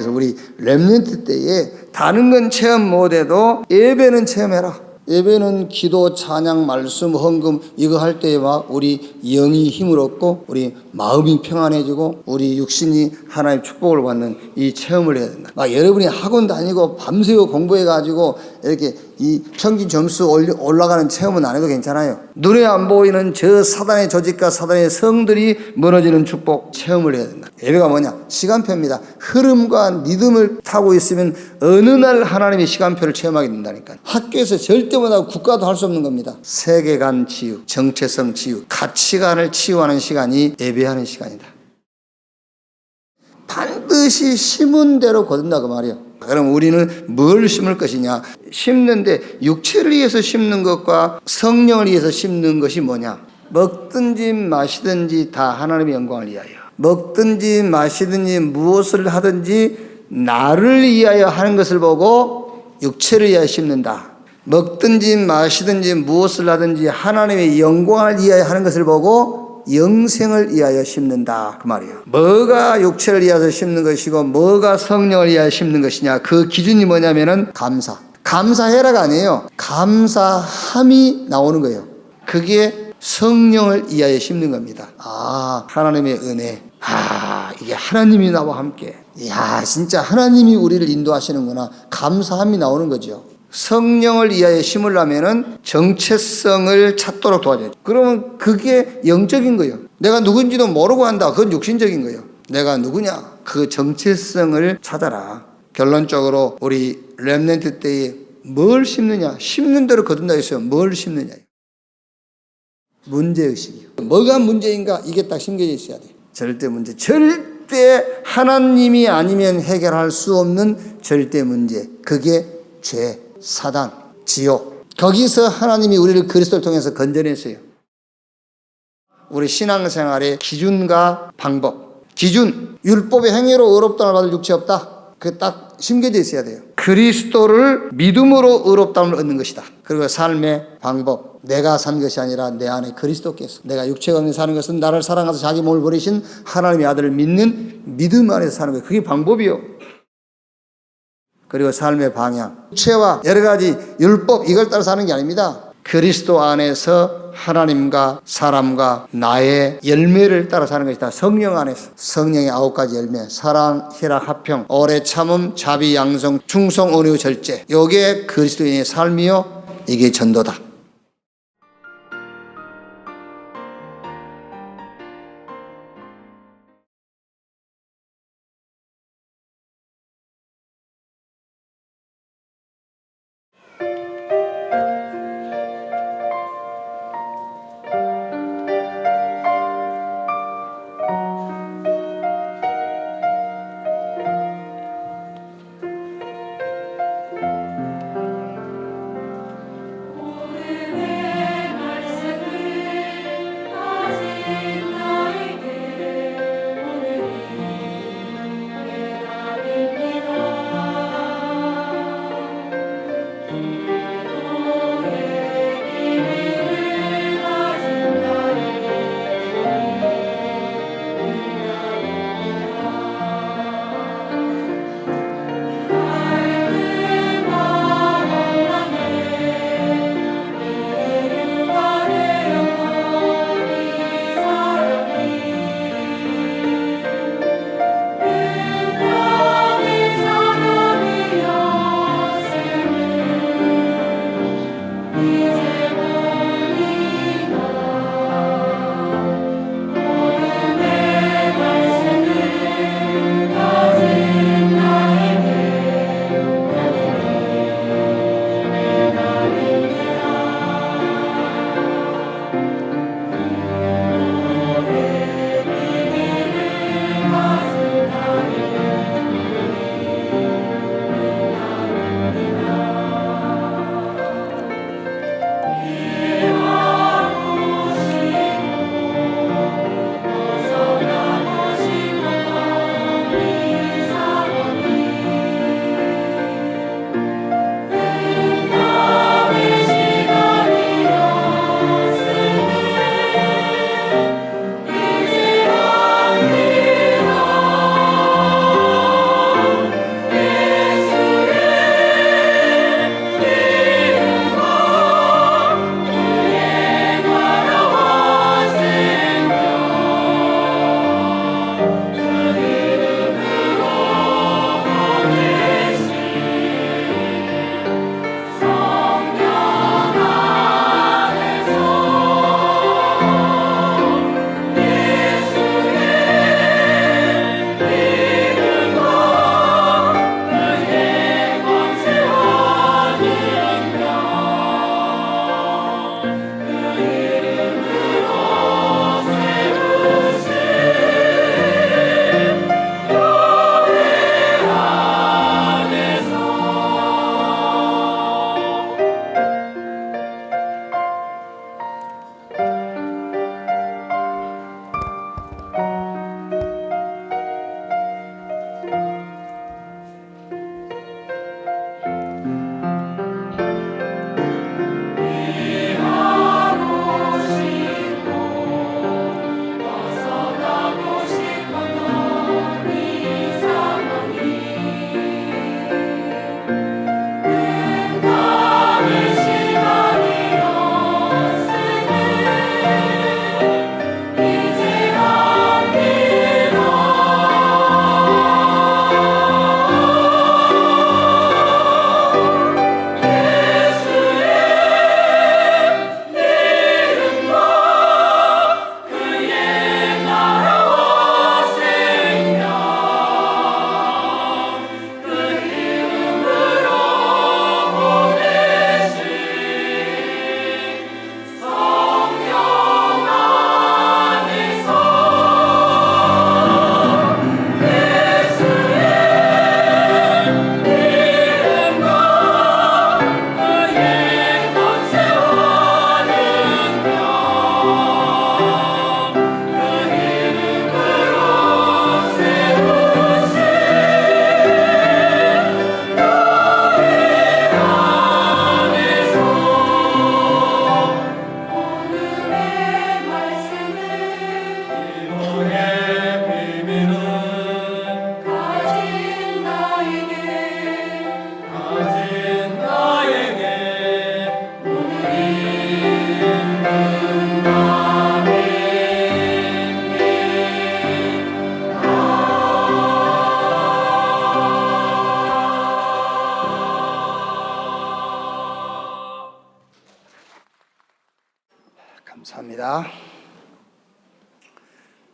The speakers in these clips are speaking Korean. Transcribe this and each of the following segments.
그래서 우리 렘넌트 때에 다른 건 체험 못해도 예배는 체험해라. 예배는 기도, 찬양, 말씀, 헌금 이거 할 때에 막 우리 영이 힘을 얻고 우리 마음이 평안해지고 우리 육신이 하나님의 축복을 받는 이 체험을 해야 된다. 막 여러분이 학원 다니고 밤새워 공부해가지고 이렇게 이 평균 점수 올라가는 체험은 안 해도 괜찮아요. 눈에 안 보이는 저 사단의 조직과 사단의 성들이 무너지는 축복 체험을 해야 된다. 예배가 뭐냐? 시간표입니다. 흐름과 리듬을 타고 있으면 어느 날 하나님의 시간표를 체험하게 된다니까요. 학교에서 절대 못하고 국가도 할 수 없는 겁니다. 세계관 치유, 정체성 치유, 가치관을 치유하는 시간이 예배하는 시간이다. 반드시 심은 대로 거둔다 그 말이에요. 그럼 우리는 뭘 심을 것이냐? 심는데 육체를 위해서 심는 것과 성령을 위해서 심는 것이 뭐냐? 먹든지 마시든지 다 하나님의 영광을 위하여. 먹든지 마시든지 무엇을 하든지 나를 위하여 하는 것을 보고 육체를 위하여 심는다. 먹든지 마시든지 무엇을 하든지 하나님의 영광을 위하여 하는 것을 보고 영생을 위하여 심는다 그 말이에요. 뭐가 육체를 위하여 심는 것이고 뭐가 성령을 위하여 심는 것이냐, 그 기준이 뭐냐면은 감사해라가 아니에요. 감사함이 나오는 거예요. 그게 성령을 위하여 심는 겁니다. 하나님의 은혜, 이게 하나님이 나와 함께, 진짜 하나님이 우리를 인도하시는구나, 감사함이 나오는 거죠. 성령을 위하여 심으려면은 정체성을 찾도록 도와줘요. 그러면 그게 영적인 거예요. 내가 누군지도 모르고 한다. 그건 육신적인 거예요. 내가 누구냐? 그 정체성을 찾아라. 결론적으로 우리 렘넌트 때에 뭘 심느냐? 심는 대로 거둔다 했어요. 뭘 심느냐? 문제의식이요. 뭐가 문제인가? 이게 딱 심겨져 있어야 돼요. 절대 문제. 절대 하나님이 아니면 해결할 수 없는 절대 문제. 그게 죄. 사단, 지옥. 거기서 하나님이 우리를 그리스도를 통해서 건져냈어요. 우리 신앙생활의 기준과 방법. 기준, 율법의 행위로 의롭다함을 받을 육체 없다. 그게 딱 심겨져 있어야 돼요. 그리스도를 믿음으로 의롭다함을 얻는 것이다. 그리고 삶의 방법. 내가 산 것이 아니라 내 안에 그리스도께서, 내가 육체가 없는 사는 것은 나를 사랑하사 자기 몸을 버리신 하나님의 아들을 믿는 믿음 안에서 사는 거예요. 그게 방법이요. 그리고 삶의 방향, 육체와 여러 가지 율법 이걸 따라 사는 게 아닙니다. 그리스도 안에서 하나님과 사람과 나의 열매를 따라 사는 것이다. 성령 안에서 성령의 9가지 열매, 사랑, 희락, 화평, 오래 참음, 자비, 양성, 충성, 온유, 절제. 이게 그리스도인의 삶이요, 이게 전도다.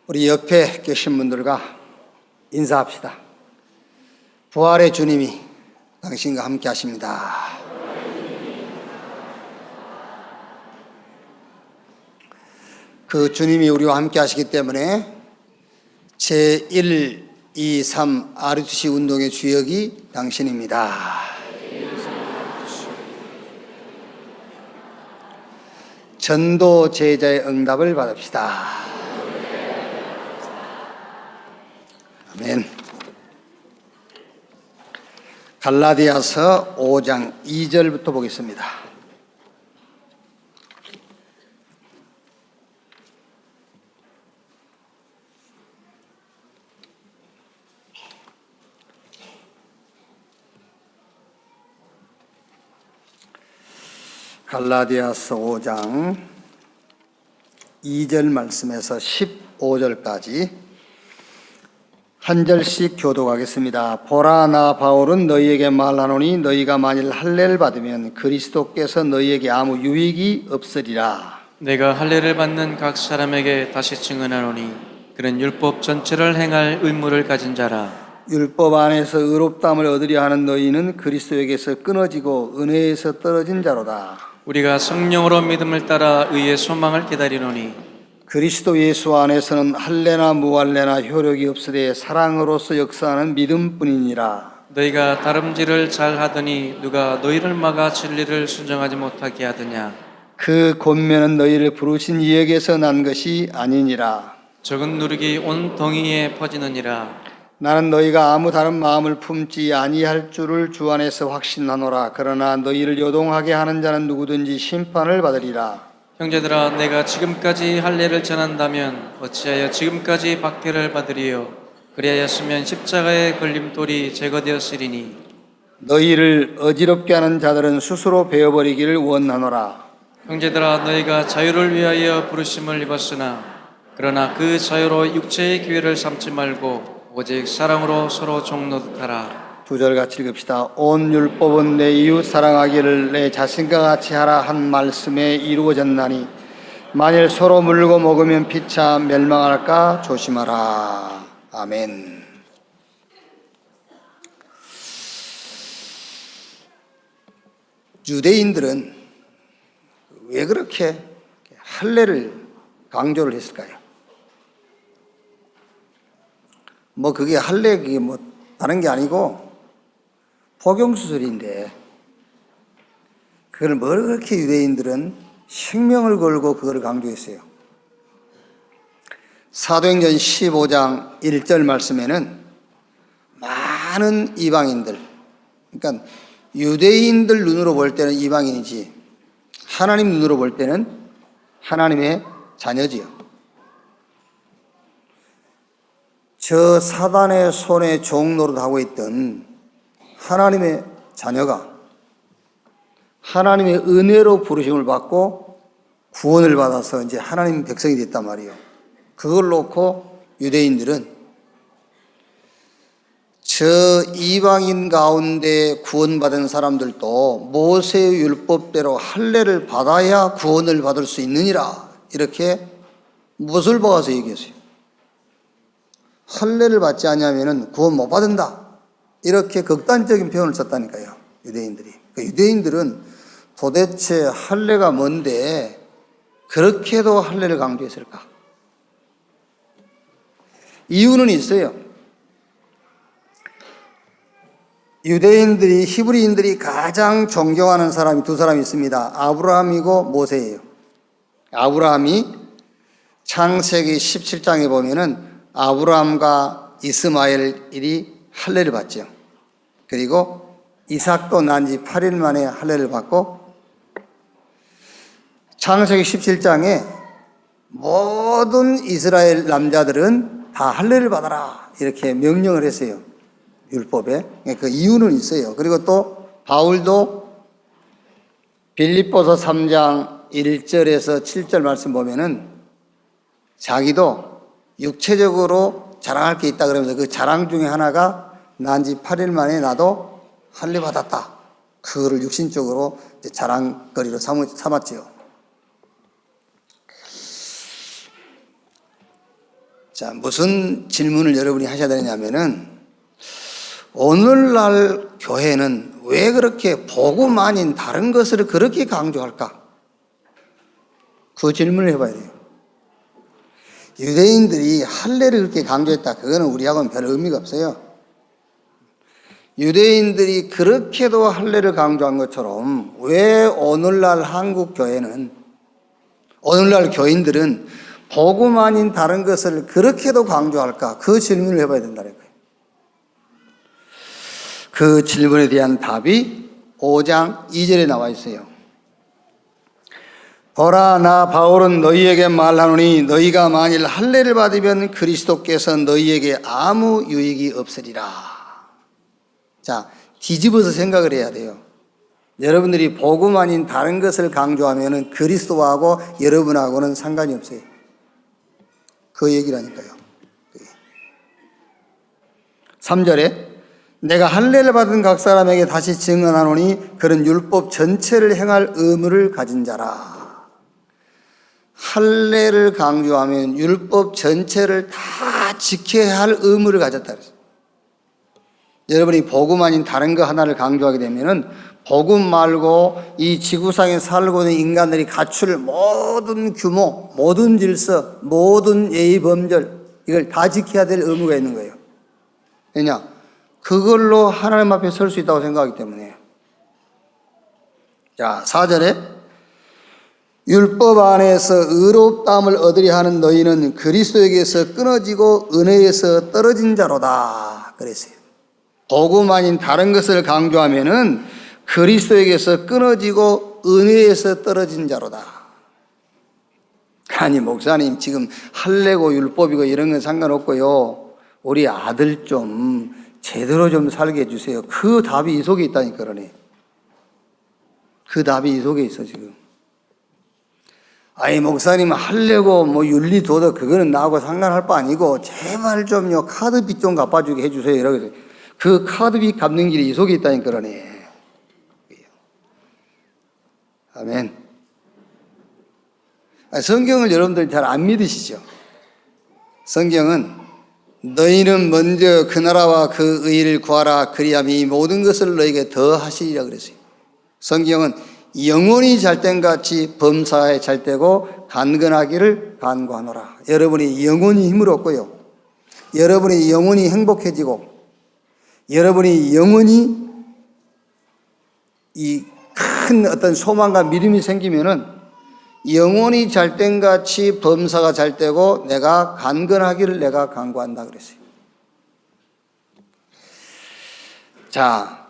우리 옆에 계신 분들과 인사합시다. 부활의 주님이 당신과 함께 하십니다. 그 주님이 우리와 함께 하시기 때문에 제1, 2, 3 RUTC 운동의 주역이 당신입니다. 전도 제자의 응답을 받읍시다. 아멘. 갈라디아서 5장 2절부터 보겠습니다. 갈라디아서 5장 2절 말씀에서 15절까지 한 절씩 교독하겠습니다. 보라, 나 바울은 너희에게 말하노니 너희가 만일 할례를 받으면 그리스도께서 너희에게 아무 유익이 없으리라. 내가 할례를 받는 각 사람에게 다시 증언하노니 그는 율법 전체를 행할 의무를 가진 자라. 율법 안에서 의롭다함을 얻으려 하는 너희는 그리스도에게서 끊어지고 은혜에서 떨어진 자로다. 우리가 성령으로 믿음을 따라 의의 소망을 기다리노니 그리스도 예수 안에서는 할례나 무할례나 효력이 없으되 사랑으로서 역사하는 믿음뿐이니라. 너희가 다름질을 잘 하더니 누가 너희를 막아 진리를 순종하지 못하게 하느냐. 그 권면은 너희를 부르신 이에게서 난 것이 아니니라. 적은 누룩이 온 동이에 퍼지느니라. 나는 너희가 아무 다른 마음을 품지 아니할 줄을 주 안에서 확신하노라. 그러나 너희를 요동하게 하는 자는 누구든지 심판을 받으리라. 형제들아, 내가 지금까지 할례를 전한다면 어찌하여 지금까지 박해를 받으리요. 그리하였으면 십자가의 걸림돌이 제거되었으리니 너희를 어지럽게 하는 자들은 스스로 베어버리기를 원하노라. 형제들아, 너희가 자유를 위하여 부르심을 입었으나 그러나 그 자유로 육체의 기회를 삼지 말고 오직 사랑으로 서로 종노릇 하라. 2절 같이 읽읍시다. 온 율법은 내 이웃 사랑하기를 내 자신과 같이 하라 한 말씀에 이루어졌나니 만일 서로 물고 먹으면 피차 멸망할까 조심하라. 아멘. 유대인들은 왜 그렇게 할례를 강조를 했을까요? 그게 할례, 그게 다른 게 아니고 포경수술인데 그걸 뭘 그렇게 유대인들은 생명을 걸고 그걸 강조했어요. 사도행전 15장 1절 말씀에는 많은 이방인들, 그러니까 유대인들 눈으로 볼 때는 이방인이지 하나님 눈으로 볼 때는 하나님의 자녀지요. 저 사단의 손에 종노릇하고 있던 하나님의 자녀가 하나님의 은혜로 부르심을 받고 구원을 받아서 이제 하나님 백성이 됐단 말이에요. 그걸 놓고 유대인들은 저 이방인 가운데 구원받은 사람들도 모세의 율법대로 할례를 받아야 구원을 받을 수 있느니라, 이렇게 못을 박아서 얘기했어요. 할례를 받지 않으면 구원 못 받는다, 이렇게 극단적인 표현을 썼다니까요, 유대인들이. 유대인들은 도대체 할례가 뭔데 그렇게도 할례를 강조했을까? 이유는 있어요. 유대인들이, 히브리인들이 가장 존경하는 사람이 두 사람이 있습니다. 아브라함이고 모세예요. 아브라함이 창세기 17장에 보면은 아브라함과 이스마엘이 할례를 받죠. 그리고 이삭도 난 지 8일 만에 할례를 받고, 창세기 17장에 모든 이스라엘 남자들은 다 할례를 받아라, 이렇게 명령을 했어요, 율법에. 그 이유는 있어요. 그리고 또 바울도 빌립보서 3장 1절에서 7절 말씀 보면은 자기도 육체적으로 자랑할 게 있다 그러면서 그 자랑 중에 하나가 난 지 8일 만에 나도 할례 받았다, 그거를 육신적으로 자랑거리로 삼았지요. 자, 무슨 질문을 여러분이 하셔야 되냐면은, 오늘날 교회는 왜 그렇게 복음 아닌 다른 것을 그렇게 강조할까? 그 질문을 해봐야 돼요. 유대인들이 할례를 그렇게 강조했다. 그거는 우리하고는 별 의미가 없어요. 유대인들이 그렇게도 할례를 강조한 것처럼 왜 오늘날 한국 교회는, 오늘날 교인들은 복음 아닌 다른 것을 그렇게도 강조할까? 그 질문을 해봐야 된다는 거예요. 그 질문에 대한 답이 5장 2절에 나와 있어요. 보라, 나 바울은 너희에게 말하노니 너희가 만일 할례를 받으면 그리스도께서 너희에게 아무 유익이 없으리라. 자, 뒤집어서 생각을 해야 돼요. 여러분들이 복음 아닌 다른 것을 강조하면 그리스도하고 여러분하고는 상관이 없어요. 그 얘기라니까요. 3절에 내가 할례를 받은 각 사람에게 다시 증언하노니 그런 율법 전체를 행할 의무를 가진 자라. 할례를 강조하면 율법 전체를 다 지켜야 할 의무를 가졌다 그랬어요. 여러분이 복음 아닌 다른 거 하나를 강조하게 되면은 복음 말고 이 지구상에 살고 있는 인간들이 갖출 모든 규모, 모든 질서, 모든 예의 범절, 이걸 다 지켜야 될 의무가 있는 거예요. 왜냐? 그걸로 하나님 앞에 설 수 있다고 생각하기 때문에. 자, 4절에 율법 안에서 의롭다함을 얻으려 하는 너희는 그리스도에게서 끊어지고 은혜에서 떨어진 자로다 그랬어요. 복음 아닌 다른 것을 강조하면은 그리스도에게서 끊어지고 은혜에서 떨어진 자로다. 아니, 목사님 지금 할례고 율법이고 이런 건 상관없고요, 우리 아들 좀 제대로 좀 살게 해주세요. 그 답이 이 속에 있다니까. 그러네. 그 답이 이 속에 있어 지금. 아이, 목사님 할례고 뭐 윤리 도덕 그거는 나하고 상관할 바 아니고 제발 좀요 카드빚 좀 갚아주게 해주세요. 이러고 그 카드빚 갚는 길이 이 속에 있다니까. 그러네. 아멘. 성경을 여러분들 잘 안 믿으시죠? 성경은 너희는 먼저 그 나라와 그 의를 구하라 그리하면 이 모든 것을 너희에게 더 하시리라 그랬어요. 성경은 영혼이 잘된 같이 범사에 잘되고 간근하기를 간구하노라. 여러분이 영혼이 힘을 얻고요, 여러분이 영혼이 행복해지고, 여러분이 영혼이 이 큰 어떤 소망과 믿음이 생기면은 영혼이 잘된 같이 범사가 잘되고 내가 간근하기를 내가 간구한다 그랬어요. 자,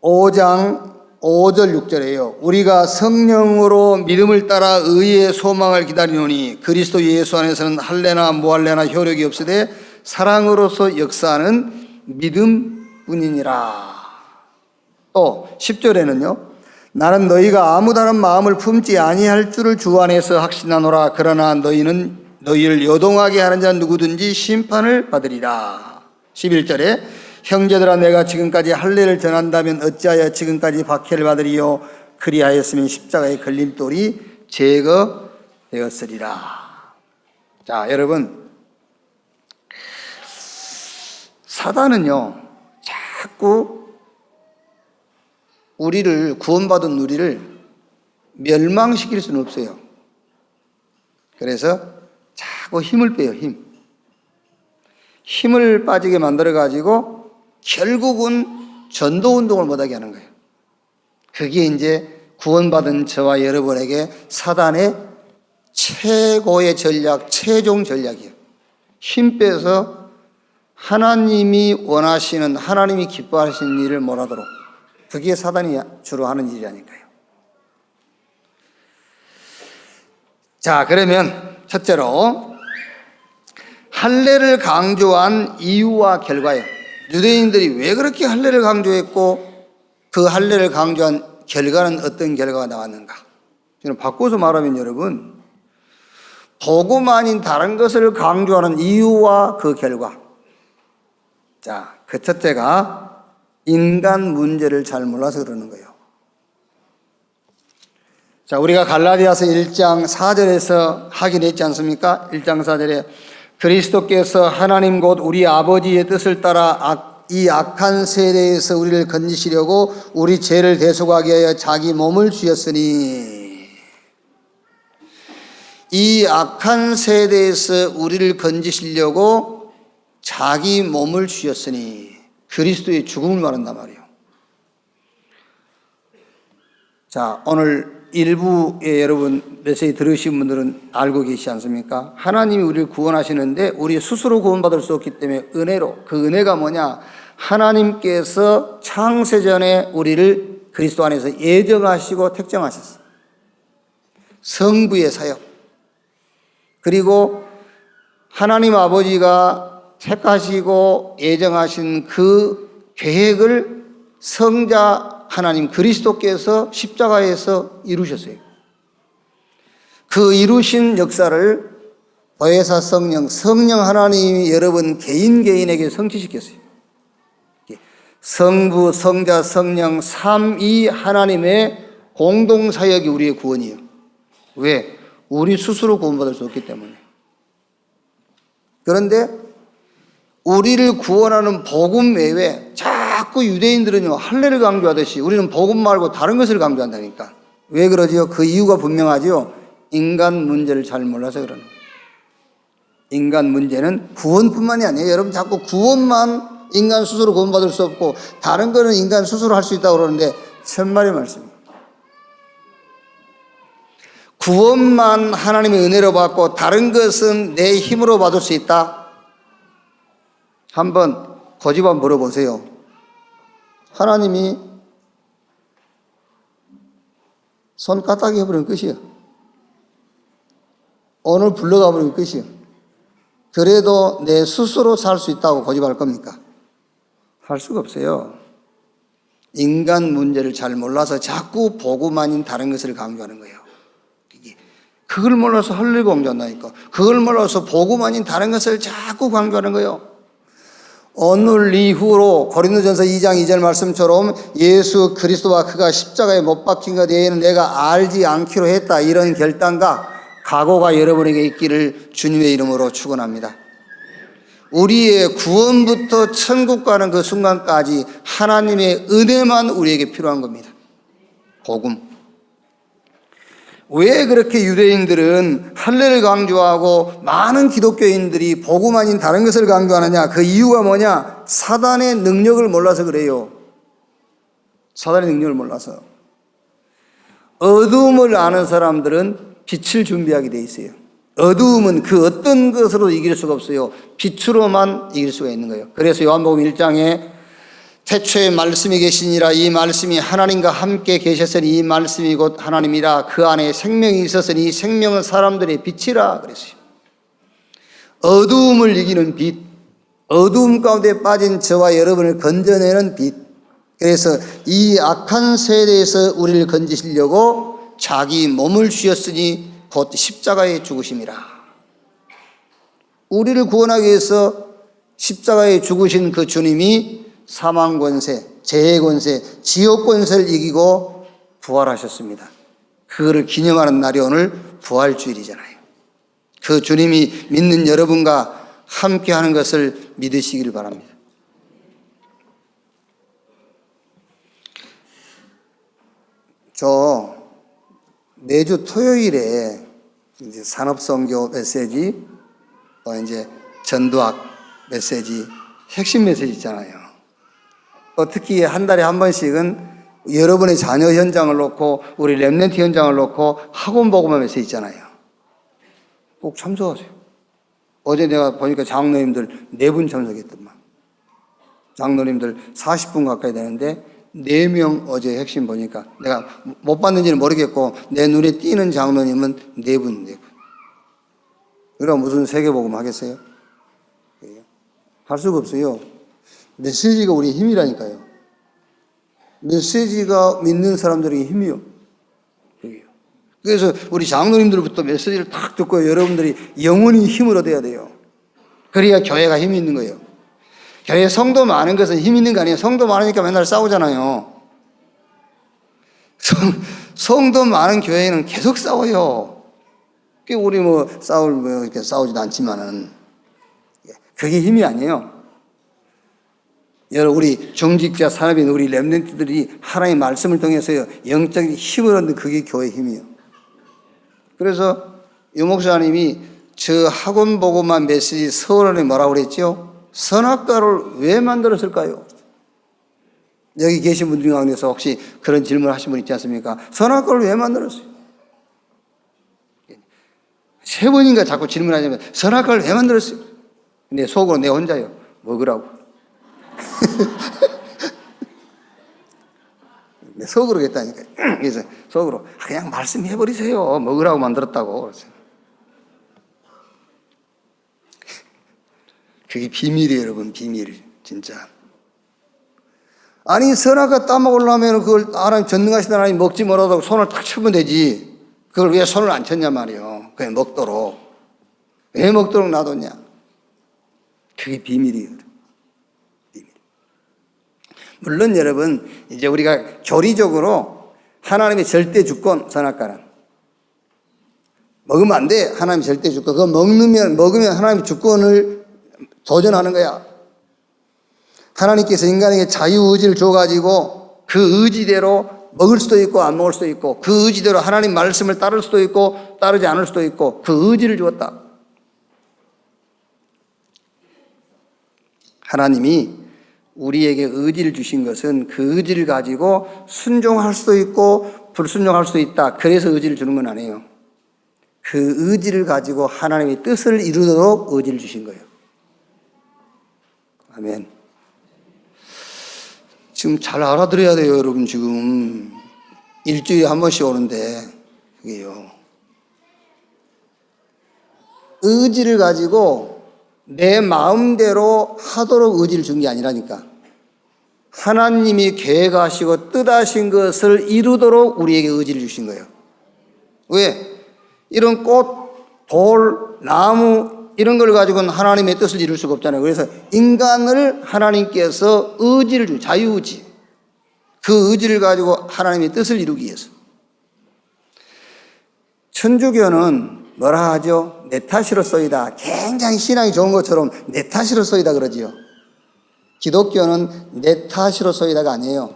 5장 5절 6절에요. 우리가 성령으로 믿음을 따라 의의 소망을 기다리노니 그리스도 예수 안에서는 할례나 무할례나 효력이 없으되 사랑으로서 역사하는 믿음뿐이니라. 또 10절에는요. 나는 너희가 아무 다른 마음을 품지 아니할 줄을 주 안에서 확신하노라. 그러나 너희는 너희를 요동하게 하는 자 누구든지 심판을 받으리라. 11절에 형제들아, 내가 지금까지 할례를 전한다면 어찌하여 지금까지 박해를 받으리요? 그리하였으면 십자가의 걸림돌이 제거되었으리라. 자, 여러분, 사단은요 자꾸 우리를, 구원받은 우리를 멸망시킬 수는 없어요. 그래서 자꾸 힘을 빼요. 힘을 빠지게 만들어가지고 결국은 전도운동을 못하게 하는 거예요. 그게 이제 구원받은 저와 여러분에게 사단의 최고의 전략, 최종 전략이에요. 힘 빼서 하나님이 원하시는, 하나님이 기뻐하시는 일을 못하도록. 그게 사단이 주로 하는 일이라니까요. 자, 그러면 첫째로 할례를 강조한 이유와 결과예요. 유대인들이 왜 그렇게 할례를 강조했고 그 할례를 강조한 결과는 어떤 결과가 나왔는가? 저는 바꿔서 말하면 여러분, 복음 아닌 다른 것을 강조하는 이유와 그 결과. 자, 그 첫째가 인간 문제를 잘 몰라서 그러는 거예요. 자, 우리가 갈라디아서 1장 4절에서 확인했지 않습니까? 1장 4절에 그리스도께서 하나님 곧 우리 아버지의 뜻을 따라 이 악한 세대에서 우리를 건지시려고 우리 죄를 대속하게 하여 자기 몸을 주셨으니, 이 악한 세대에서 우리를 건지시려고 자기 몸을 주셨으니, 그리스도의 죽음을 말한단 말이에요. 자, 오늘 일부에 여러분 메시지 들으신 분들은 알고 계시지 않습니까? 하나님이 우리를 구원하시는데 우리 스스로 구원받을 수 없기 때문에 은혜로, 그 은혜가 뭐냐? 하나님께서 창세전에 우리를 그리스도 안에서 예정하시고 택정하셨어요. 성부의 사역. 그리고 하나님 아버지가 택하시고 예정하신 그 계획을 성자 하나님 그리스도께서 십자가에서 이루셨어요. 그 이루신 역사를 보혜사 성령 하나님이 여러분 개인에게 성취시켰어요. 성부, 성자, 성령 삼위 하나님의 공동사역이 우리의 구원이에요. 왜? 우리 스스로 구원받을 수 없기 때문에. 그런데 우리를 구원하는 복음 외에 자꾸 유대인들은요, 할례를 강조하듯이 우리는 복음 말고 다른 것을 강조한다니까. 왜 그러지요? 그 이유가 분명하지요. 인간 문제를 잘 몰라서 그러는 거예요. 인간 문제는 구원뿐만이 아니에요. 여러분 자꾸 구원만 인간 스스로 구원받을 수 없고 다른 거는 인간 스스로 할 수 있다고 그러는데 천만의 말씀입니다. 구원만 하나님의 은혜로 받고 다른 것은 내 힘으로 받을 수 있다? 한번 고집 한번 물어보세요. 하나님이 손 까딱이 해버리면 끝이야. 오늘 불러가 버리면 끝이야. 그래도 내 스스로 살 수 있다고 고집할 겁니까? 할 수가 없어요. 인간 문제를 잘 몰라서 자꾸 복음 아닌 다른 것을 강조하는 거예요. 그걸 몰라서 할례 강조한다니까. 그걸 몰라서 복음 아닌 다른 것을 자꾸 강조하는 거예요. 오늘 이후로 고린도전서 2장 2절 말씀처럼 예수 그리스도와 그가 십자가에 못 박힌 것 외에는 내가 알지 않기로 했다, 이런 결단과 각오가 여러분에게 있기를 주님의 이름으로 축원합니다. 우리의 구원부터 천국 가는 그 순간까지 하나님의 은혜만 우리에게 필요한 겁니다. 복음. 왜 그렇게 유대인들은 할례를 강조하고 많은 기독교인들이 복음 아닌 다른 것을 강조하느냐? 그 이유가 뭐냐? 사단의 능력을 몰라서 그래요. 사단의 능력을 몰라서. 어두움을 아는 사람들은 빛을 준비하게 돼 있어요. 어두움은 그 어떤 것으로 이길 수가 없어요. 빛으로만 이길 수가 있는 거예요. 그래서 요한복음 1장에 태초에 말씀이 계시니라, 이 말씀이 하나님과 함께 계셨으니 이 말씀이 곧 하나님이라, 그 안에 생명이 있었으니 이 생명은 사람들의 빛이라 그랬어요. 어두움을 이기는 빛, 어두움 가운데 빠진 저와 여러분을 건져내는 빛. 그래서 이 악한 세대에서 우리를 건지시려고 자기 몸을 주셨으니 곧 십자가에 죽으심이라. 우리를 구원하기 위해서 십자가에 죽으신 그 주님이 사망 권세, 재해 권세, 지옥 권세를 이기고 부활하셨습니다. 그거를 기념하는 날이 오늘 부활주일이잖아요. 그 주님이 믿는 여러분과 함께하는 것을 믿으시기를 바랍니다. 저 매주 토요일에 이제 산업선교 메시지, 또 이제 전도학 메시지, 핵심 메시지 있잖아요. 특히 한 달에 한 번씩은 여러분의 자녀 현장을 놓고 우리 렘넌트 현장을 놓고 학원 복음화 메시지 있잖아요. 꼭 참석하세요. 어제 내가 보니까 장로님들 4분 참석했더만. 장로님들 40분 가까이 되는데 4명 어제 핵심 보니까, 내가 못 봤는지는 모르겠고 내 눈에 띄는 장로님은 4분. 그럼 무슨 세계복음 하겠어요? 할 수가 없어요. 메시지가 우리의 힘이라니까요. 메시지가 믿는 사람들에게 힘이요. 그래서 우리 장로님들부터 메시지를 탁 듣고 여러분들이 영원히 힘을 얻어야 돼요. 그래야 교회가 힘이 있는 거예요. 교회 성도 많은 것은 힘 있는 거 아니에요. 성도 많으니까 맨날 싸우잖아요. 성도 많은 교회는 계속 싸워요. 우리 이렇게 싸우지도 않지만은, 그게 힘이 아니에요. 여러분, 우리 중직자 산업인 우리 렘넌트들이 하나님의 말씀을 통해서 영적인 힘을 얻는 그게 교회의 힘이에요. 그래서 유 목사님이 저 학원 보고만 메시지 서론에 뭐라고 그랬죠? 선악과를 왜 만들었을까요? 여기 계신 분들 가운데서 혹시 그런 질문 하신 분 있지 않습니까? 선악과를 왜 만들었어요? 세 번인가 자꾸 질문하자면 선악과를 왜 만들었어요? 근데 속으로 내 혼자요. 먹으라고. 속으로 그랬다니까요. 그래서 속으로 그냥 말씀해버리세요. 먹으라고 만들었다고. 그랬어요. 그게 비밀이에요, 여러분. 비밀. 진짜. 아니, 선악과 따먹으려면 그걸 하나님 전능하신 하나님 먹지 말라고 손을 탁 치면 되지. 그걸 왜 손을 안 쳤냐 말이에요. 그냥 먹도록. 왜 먹도록 놔뒀냐. 그게 비밀이에요. 비밀. 물론 여러분, 이제 우리가 교리적으로 하나님의 절대 주권, 선악과는 먹으면 안 돼. 하나님의 절대 주권. 그거 먹으면 하나님의 주권을 도전하는 거야. 하나님께서 인간에게 자유의지를 줘가지고 그 의지대로 먹을 수도 있고 안 먹을 수도 있고 그 의지대로 하나님 말씀을 따를 수도 있고 따르지 않을 수도 있고 그 의지를 주었다. 하나님이 우리에게 의지를 주신 것은 그 의지를 가지고 순종할 수도 있고 불순종할 수도 있다. 그래서 의지를 주는 건 아니에요. 그 의지를 가지고 하나님의 뜻을 이루도록 의지를 주신 거예요. 아멘. 지금 잘 알아들어야 돼요, 여러분. 지금 일주일에 한 번씩 오는데 그게요. 의지를 가지고 내 마음대로 하도록 의지를 준 게 아니라니까. 하나님이 계획하시고 뜻하신 것을 이루도록 우리에게 의지를 주신 거예요. 왜? 이런 꽃, 돌, 나무 이런 걸 가지고는 하나님의 뜻을 이룰 수가 없잖아요. 그래서 인간을 하나님께서 의지를 준 자유의지. 그 의지를 가지고 하나님의 뜻을 이루기 위해서. 천주교는 뭐라 하죠? 내 탓이로소이다. 굉장히 신앙이 좋은 것처럼 내 탓이로소이다 그러지요. 기독교는 내 탓이로소이다가 아니에요.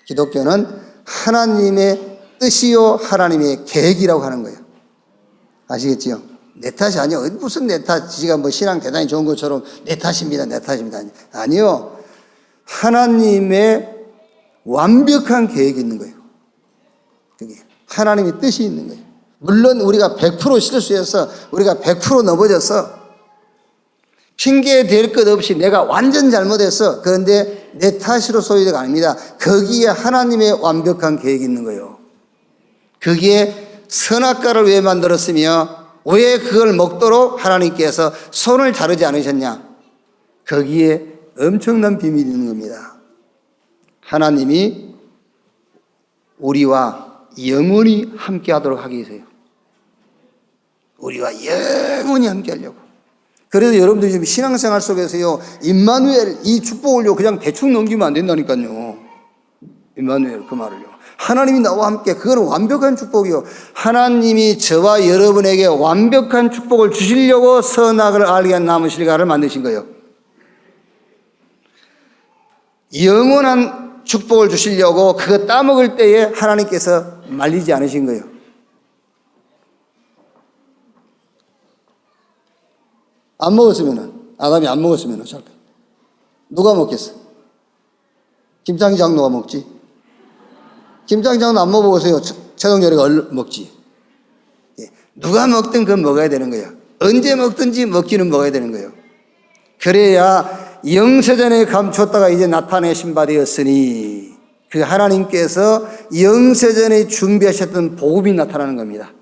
기독교는 하나님의 뜻이요 하나님의 계획이라고 하는 거예요. 아시겠지요? 내 탓이 아니요. 무슨 내 탓? 지가 뭐 신앙 대단히 좋은 것처럼 내 탓입니다. 내 탓입니다. 아니요. 하나님의 완벽한 계획이 있는 거예요. 그게 하나님의 뜻이 있는 거예요. 물론 우리가 100% 실수해서 우리가 100% 넘어져서 핑계 댈 것 없이 내가 완전 잘못했어. 그런데 내 탓으로 소유가 아닙니다. 거기에 하나님의 완벽한 계획이 있는 거예요. 거기에 선악과를 왜 만들었으며 왜 그걸 먹도록 하나님께서 손을 자르지 않으셨냐? 거기에 엄청난 비밀이 있는 겁니다. 하나님이 우리와 영원히 함께 하도록 하기 위해서요. 우리와 영원히 함께 하려고. 그래서 여러분들이 지금 신앙생활 속에서요, 임마누엘 이 축복을요, 그냥 대충 넘기면 안 된다니까요. 임마누엘 그 말을요. 하나님이 나와 함께, 그건 완벽한 축복이요. 하나님이 저와 여러분에게 완벽한 축복을 주시려고 선악을 알게 한 나무 실과를 만드신 거예요. 영원한 축복을 주시려고 그거 따먹을 때에 하나님께서 말리지 않으신 거예요. 안 먹었으면은, 아담이 안 먹었으면은, 누가 먹겠어? 김장기 장로가 먹지? 김장기 장로 안 먹어보세요. 최동열이가 먹지. 예. 누가 먹든 그건 먹어야 되는 거예요. 언제 먹든지 먹기는 먹어야 되는 거예요. 그래야 영세전에 감추었다가 이제 나타내신 바 되었으니 그 하나님께서 영세전에 준비하셨던 복음이 나타나는 겁니다.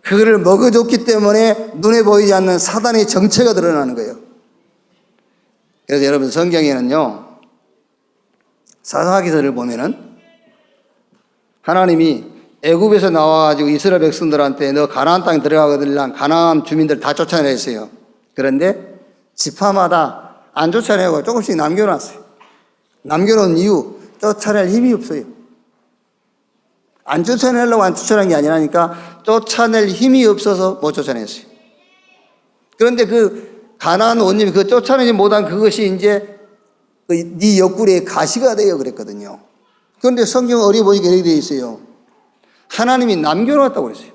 그거를 먹어줬기 때문에 눈에 보이지 않는 사단의 정체가 드러나는 거예요. 그래서 여러분 성경에는요, 사사기서를 보면은 하나님이 애굽에서 나와가지고 이스라엘 백성들한테 너 가나안 땅에 들어가거든 가나안 주민들 다 쫓아내었어요. 그런데 지파마다 안 쫓아내고 조금씩 남겨놨어요. 남겨놓은 이유, 쫓아낼 힘이 없어요. 안 쫓아내려고 안 쫓아낸 게 아니라니까 쫓아낼 힘이 없어서 못 쫓아냈어요. 그런데 그 가나안 원님이 그 쫓아내지 못한 그것이 이제 네 옆구리에 가시가 되어 그랬거든요. 그런데 성경 어디 보니까 이렇게 되어 있어요. 하나님이 남겨놓았다고 그랬어요.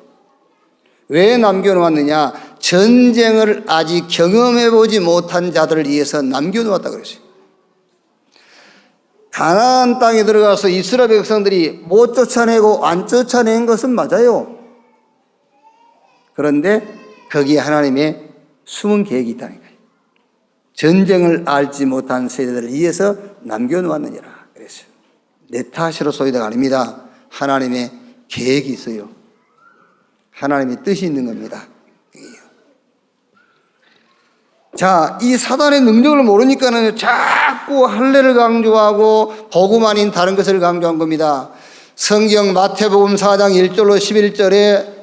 왜 남겨놓았느냐? 전쟁을 아직 경험해보지 못한 자들을 위해서 남겨놓았다고 그랬어요. 가나안 땅에 들어가서 이스라엘 백성들이 못 쫓아내고 안 쫓아낸 것은 맞아요. 그런데 거기에 하나님의 숨은 계획이 있다는 거예요. 전쟁을 알지 못한 세대들을 위해서 남겨놓았느니라 그랬어요. 내 탓으로 소리가 아닙니다. 하나님의 계획이 있어요. 하나님의 뜻이 있는 겁니다. 자, 이 사단의 능력을 모르니까는 자꾸 할례를 강조하고 복음 아닌 다른 것을 강조한 겁니다. 성경 마태복음 4장 1절로 11절에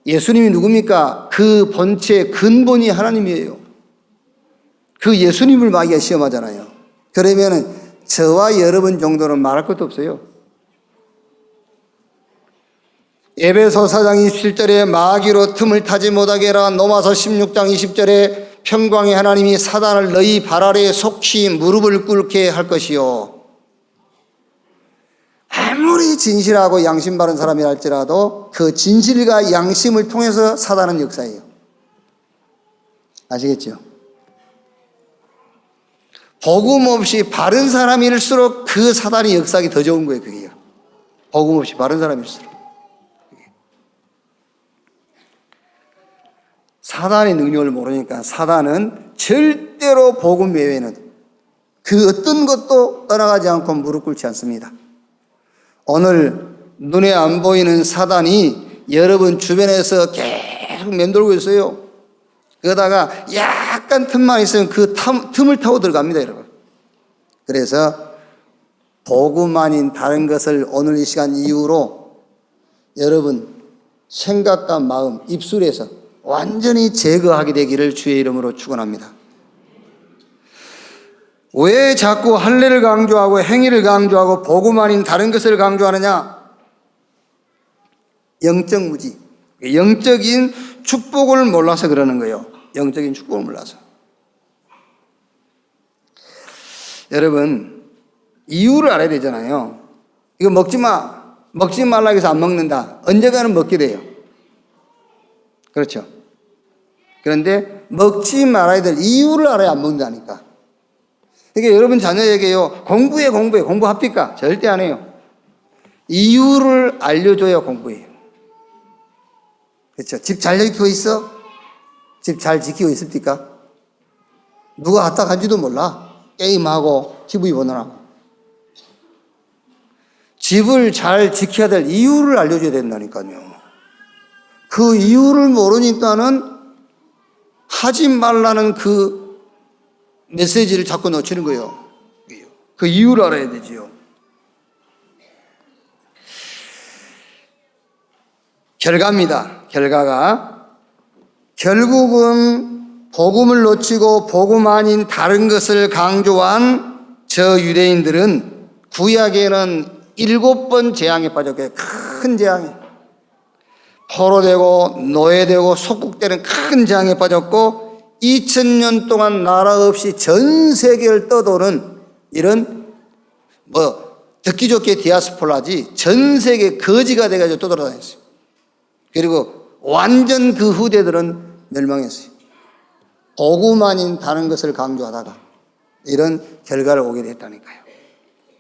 예수님이 누굽니까? 그 본체의 근본이 하나님이에요. 그 예수님을 마귀가 시험하잖아요. 그러면은 저와 여러분 정도는 말할 것도 없어요. 에베소 4장 27절에 마귀로 틈을 타지 못하게 해라. 로마서 16장 20절에 평강의 하나님이 사단을 너희 발 아래에 속히 무릎을 꿇게 할 것이요. 아무리 진실하고 양심 바른 사람이 할지라도 그 진실과 양심을 통해서 사단은 역사해요. 아시겠죠? 복음 없이 바른 사람일수록 그 사단이 역사하기 더 좋은 거예요. 그게요. 복음 없이 바른 사람일수록. 사단의 능력을 모르니까 사단은 절대로 복음 외에는 그 어떤 것도 떠나가지 않고 무릎 꿇지 않습니다. 오늘 눈에 안 보이는 사단이 여러분 주변에서 계속 맴돌고 있어요. 그러다가 약간 틈만 있으면 그 틈을 타고 들어갑니다, 여러분. 그래서 복음 아닌 다른 것을 오늘 이 시간 이후로 여러분 생각과 마음, 입술에서 완전히 제거하게 되기를 주의 이름으로 축원합니다. 왜 자꾸 할례를 강조하고 행위를 강조하고 복음 아닌 다른 것을 강조하느냐? 영적 무지, 영적인 축복을 몰라서 그러는 거예요. 영적인 축복을 몰라서. 여러분, 이유를 알아야 되잖아요. 이거 먹지 마, 먹지 말라고 해서 안 먹는다. 언젠가는 먹게 돼요. 그렇죠? 그런데 먹지 말아야 될 이유를 알아야 안 먹는다니까. 그러니까 여러분 자녀에게요, 공부합니까? 절대 안 해요. 이유를 알려줘야 공부해요. 그렇죠? 집 잘 지키고 있어? 집 잘 지키고 있습니까? 누가 왔다 간지도 몰라. 게임하고 TV 보느라고. 집을 잘 지켜야 될 이유를 알려줘야 된다니까요. 그 이유를 모르니까는 하지 말라는 그 메시지를 자꾸 놓치는 거예요. 그 이유를 알아야 되지요. 결과입니다. 결과가 결국은 복음을 놓치고 복음 아닌 다른 것을 강조한 저 유대인들은 구약에는 7번 재앙에 빠졌고요. 큰 재앙에. 포로되고 노예되고 속국되는 큰 재앙에 빠졌고 2000년 동안 나라 없이 전 세계를 떠도는 이런 듣기 좋게 디아스포라지 전 세계 거지가 돼가지고 떠돌아다녔어요. 그리고 완전 그 후대들은 멸망했어요. 복음 아닌 다른 것을 강조하다가 이런 결과를 오게 됐다니까요.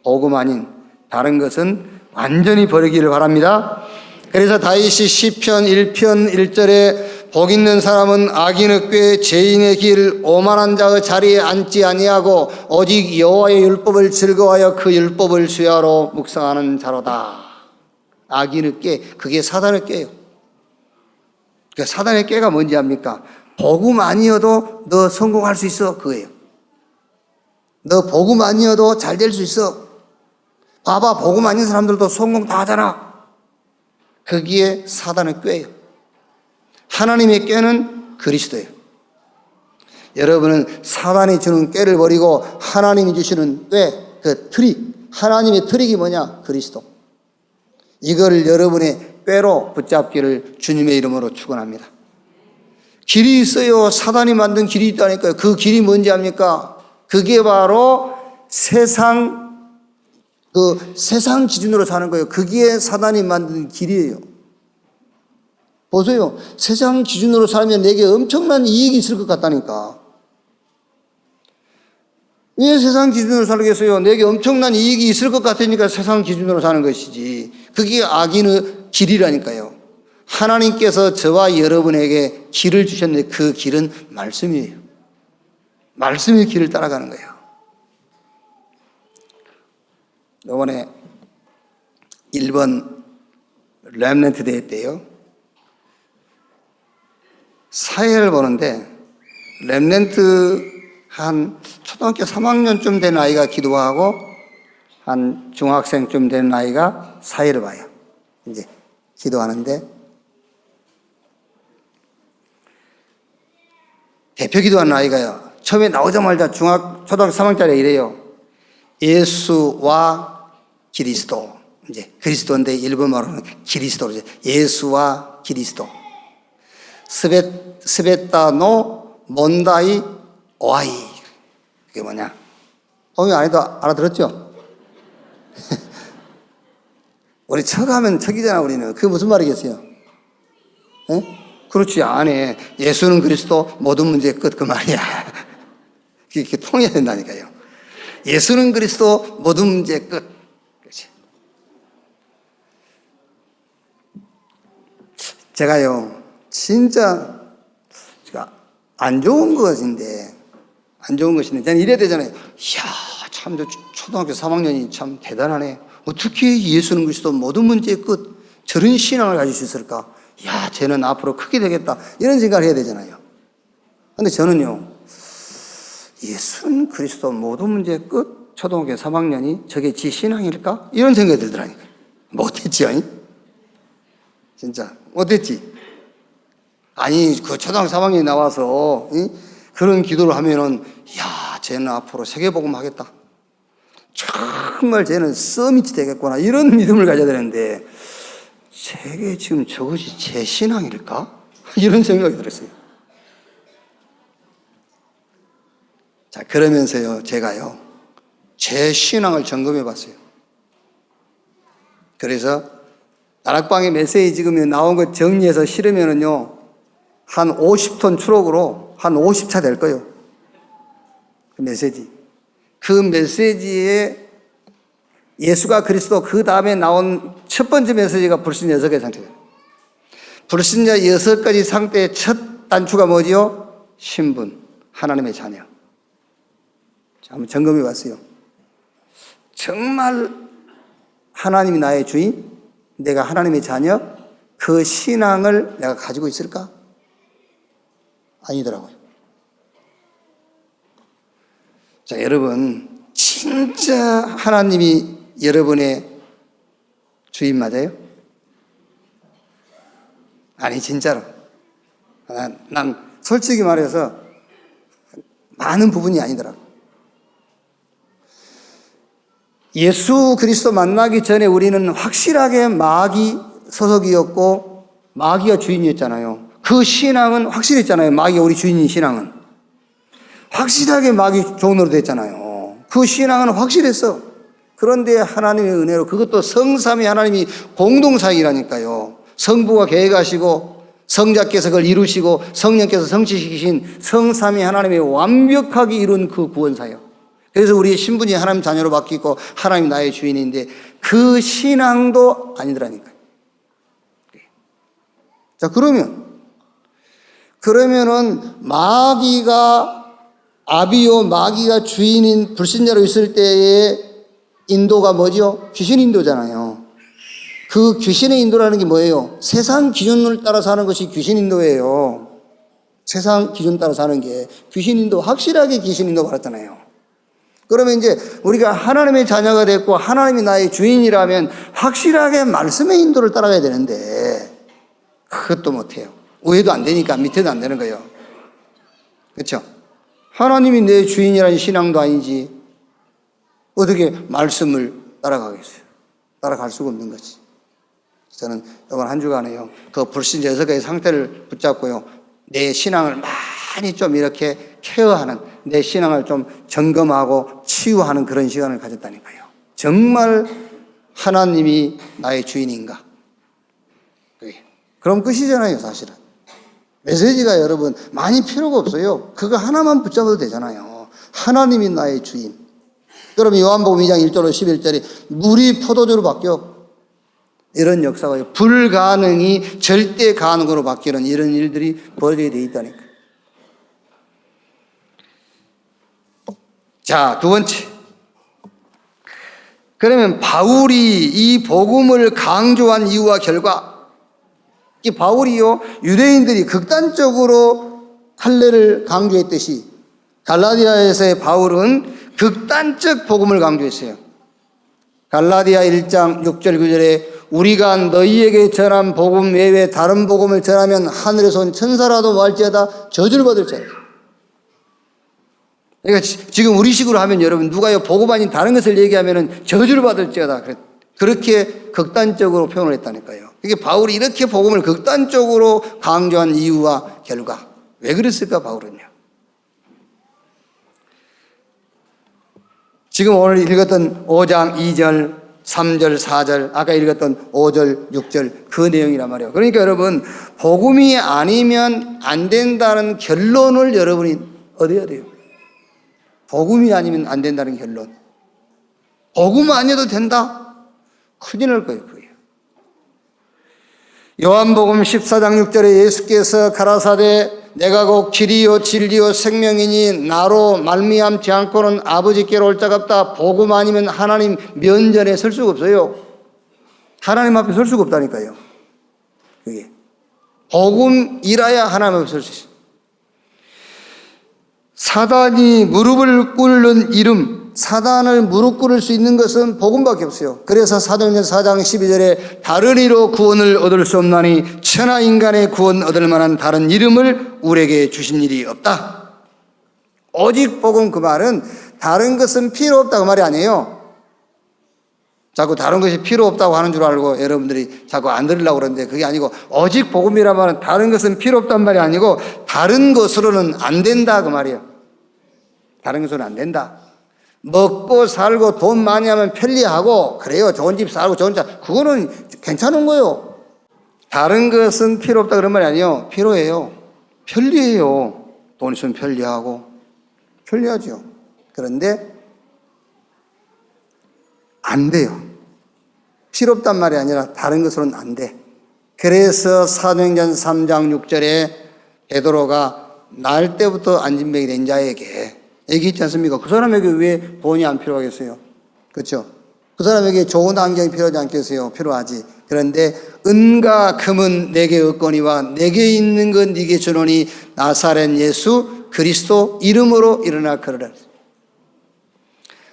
복음 아닌 다른 것은 완전히 버리기를 바랍니다. 그래서 다윗이 시편 1편 1절에 복 있는 사람은 악인의 꾀 죄인의 길 오만한 자의 자리에 앉지 아니하고 오직 여호와의 율법을 즐거워하여 그 율법을 주야로 묵상하는 자로다. 악인의 꾀, 그게 사단의 꾀예요. 그러니까 사단의 꾀가 뭔지 압니까? 복음 아니어도 너 성공할 수 있어, 그거예요. 너 복음 아니어도 잘 될 수 있어. 봐봐, 복음 아닌 사람들도 성공 다 하잖아. 거기에 사단의 꾀예요. 하나님의 꾀는 그리스도예요. 여러분은 사단이 주는 꾀를 버리고 하나님이 주시는 꾀, 그 트릭, 하나님의 트릭이 뭐냐? 그리스도. 이거를 여러분의 꾀로 붙잡기를 주님의 이름으로 축원합니다. 길이 있어요. 사단이 만든 길이 있다니까요. 그 길이 뭔지 압니까? 그게 바로 세상 기준으로 사는 거예요. 그게 사단이 만든 길이에요. 보세요. 세상 기준으로 살면 내게 엄청난 이익이 있을 것 같다니까. 왜 세상 기준으로 살겠어요? 내게 엄청난 이익이 있을 것 같으니까 세상 기준으로 사는 것이지. 그게 악인의 길이라니까요. 하나님께서 저와 여러분에게 길을 주셨는데 그 길은 말씀이에요. 말씀의 길을 따라가는 거예요. 이번에 일본 렘넌트 대회 때요. 사회를 보는데 렘넌트 한 초등학교 3학년쯤 된 아이가 기도하고 한 중학생쯤 된 아이가 사회를 봐요. 이제 기도하는데 대표 기도하는 아이가요. 처음에 나오자마자 초등학교 3학년짜리 이래요. 예수와 그리스도. 이제 그리스도인데 일본말로는 그리스도로 예수와 그리스도. 스베타노 몬다이 오아이. 그게 뭐냐? 동의 안 해도 알아들었죠? 우리 척하면 척이잖아, 우리는. 그게 무슨 말이겠어요? 에? 그렇지, 안 해. 예수는 그리스도, 모든 문제의 끝, 그 말이야. 그게 통해야 된다니까요. 예수는 그리스도, 모든 문제의 끝. 그렇지. 제가요, 진짜, 안 좋은 것인데, 저는 이래야 되잖아요. 이야, 참, 초등학교 3학년이 참 대단하네. 어떻게 예수는 그리스도 모든 문제의 끝, 저런 신앙을 가질 수 있을까? 야, 쟤는 앞으로 크게 되겠다. 이런 생각을 해야 되잖아요. 근데 저는요, 예수는 그리스도 모든 문제의 끝, 초등학교 3학년이 저게 지 신앙일까? 이런 생각이 들더라니까요. 못했지, 아니? 진짜, 못했지? 아니, 그 초등학교 3학년이 나와서, 그런 기도를 하면은, 야, 쟤는 앞으로 세계복음 하겠다. 정말 쟤는 서밋이 되겠구나. 이런 믿음을 가져야 되는데, 쟤게 지금 저것이 제 신앙일까? 이런 생각이 들었어요. 자, 그러면서요, 제가요, 제 신앙을 점검해 봤어요. 그래서, 다락방에 메시지 지금 나온 거 정리해서 실으면은요, 한 50톤 트럭으로 한 50차 될 거예요. 그 메시지. 그 메시지에 예수가 그리스도 그 다음에 나온 첫 번째 메시지가 불신자 6가지 상태예요. 불신자 6가지 상태의 첫 단추가 뭐지요? 신분, 하나님의 자녀. 자, 한번 점검해 봤어요. 정말 하나님이 나의 주인? 내가 하나님의 자녀? 그 신앙을 내가 가지고 있을까? 아니더라고요. 자, 여러분, 진짜 하나님이 여러분의 주인 맞아요? 아니, 진짜로. 난 솔직히 말해서 많은 부분이 아니더라고요. 예수 그리스도 만나기 전에 우리는 확실하게 마귀 소속이었고 마귀가 주인이었잖아요. 그 신앙은 확실했잖아요. 마귀가 우리 주인인 신앙은. 확실하게 마귀 종으로 됐잖아요. 그 신앙은 확실했어. 그런데 하나님의 은혜로 그것도 성삼위 하나님이 공동사역이라니까요. 성부가 계획하시고 성자께서 그걸 이루시고 성령께서 성취시키신 성삼위 하나님의 완벽하게 이룬 그 구원사역. 그래서 우리의 신분이 하나님 자녀로 바뀌고 하나님이 나의 주인인데 그 신앙도 아니더라니까요. 자, 그러면은 마귀가 주인인 불신자로 있을 때의 인도가 뭐죠? 귀신 인도잖아요. 그 귀신의 인도라는 게 뭐예요? 세상 기준을 따라 사는 것이 귀신 인도예요. 세상 기준 따라 사는 게 귀신 인도, 확실하게 귀신 인도 받았잖아요. 그러면 이제 우리가 하나님의 자녀가 됐고 하나님이 나의 주인이라면 확실하게 말씀의 인도를 따라가야 되는데 그것도 못해요. 우회도 안 되니까 밑에도 안 되는 거예요. 그렇죠? 하나님이 내 주인이라는 신앙도 아니지 어떻게 말씀을 따라가겠어요? 따라갈 수가 없는 거지. 저는 이번 한 주간에요 그 불신자 6가지 상태를 붙잡고요 내 신앙을 많이 좀 이렇게 케어하는, 내 신앙을 좀 점검하고 치유하는 그런 시간을 가졌다니까요. 정말 하나님이 나의 주인인가? 그럼 끝이잖아요, 사실은. 메시지가 여러분 많이 필요가 없어요. 그거 하나만 붙잡아도 되잖아요. 하나님이 나의 주인. 그럼 요한복음 2장 1절로 11절에 물이 포도주로 바뀌어. 이런 역사가 불가능이 절대 가능으로 바뀌는 이런 일들이 벌어지게 되어 있다니까. 자, 두 번째. 그러면 바울이 이 복음을 강조한 이유와 결과, 이 바울이요, 유대인들이 극단적으로 할례를 강조했듯이 갈라디아에서의 바울은 극단적 복음을 강조했어요. 갈라디아 1장 6절 9절에 우리가 너희에게 전한 복음 외에 다른 복음을 전하면 하늘에서 온 천사라도 말지어다 저주를 받을 자다. 그러니까 지금 우리식으로 하면 여러분 누가요 복음 아닌 다른 것을 얘기하면 저주를 받을지어다. 그렇게 극단적으로 표현을 했다니까요. 이게 바울이 이렇게 복음을 극단적으로 강조한 이유와 결과. 왜 그랬을까 바울은요? 지금 오늘 읽었던 5장 2절, 3절, 4절, 아까 읽었던 5절, 6절 그 내용이란 말이에요. 그러니까 여러분 복음이 아니면 안 된다는 결론을 여러분이 얻어야 돼요. 복음이 아니면 안 된다는 결론. 복음 아니어도 된다? 큰일 날 거예요, 그게. 요한복음 14장 6절에 예수께서 가라사대 내가 곧 길이요 진리요 생명이니 나로 말미암지 않고는 아버지께로 올 자가 없다. 복음 아니면 하나님 면전에 설 수가 없어요. 하나님 앞에 설 수가 없다니까요. 그게 복음이라야 하나님 앞에 설 수 있어요. 사단이 무릎을 꿇는 이름, 사단을 무릎 꿇을 수 있는 것은 복음밖에 없어요. 그래서 사도행전 4장 12절에 다른 이로 구원을 얻을 수 없나니 천하 인간의 구원 얻을 만한 다른 이름을 우리에게 주신 일이 없다. 오직 복음, 그 말은 다른 것은 필요 없다고 말이 아니에요. 자꾸 다른 것이 필요 없다고 하는 줄 알고 여러분들이 자꾸 안 들으려고 그러는데 그게 아니고 오직 복음이란 말은 다른 것은 필요 없단 말이 아니고 다른 것으로는 안 된다 그 말이에요. 다른 것으로는 안 된다. 먹고 살고 돈 많이 하면 편리하고 그래요. 좋은 집 살고 좋은 차 그거는 괜찮은 거예요. 다른 것은 필요 없다 그런 말이 아니에요. 필요해요. 편리해요. 돈 있으면 편리하고 편리하죠. 그런데 안 돼요. 필요 없단 말이 아니라 다른 것으로는 안 돼. 그래서 사도행전 3장 6절에 베드로가 날 때부터 안진병이 된 자에게 얘기했지 않습니까? 그 사람에게 왜 돈이 안 필요하겠어요? 그렇죠? 그 사람에게 좋은 안경이 필요하지 않겠어요? 필요하지. 그런데 은과 금은 내게 없거니와 내게 있는 건 네게 주노니 나사렛 예수 그리스도 이름으로 일어나 걸으라.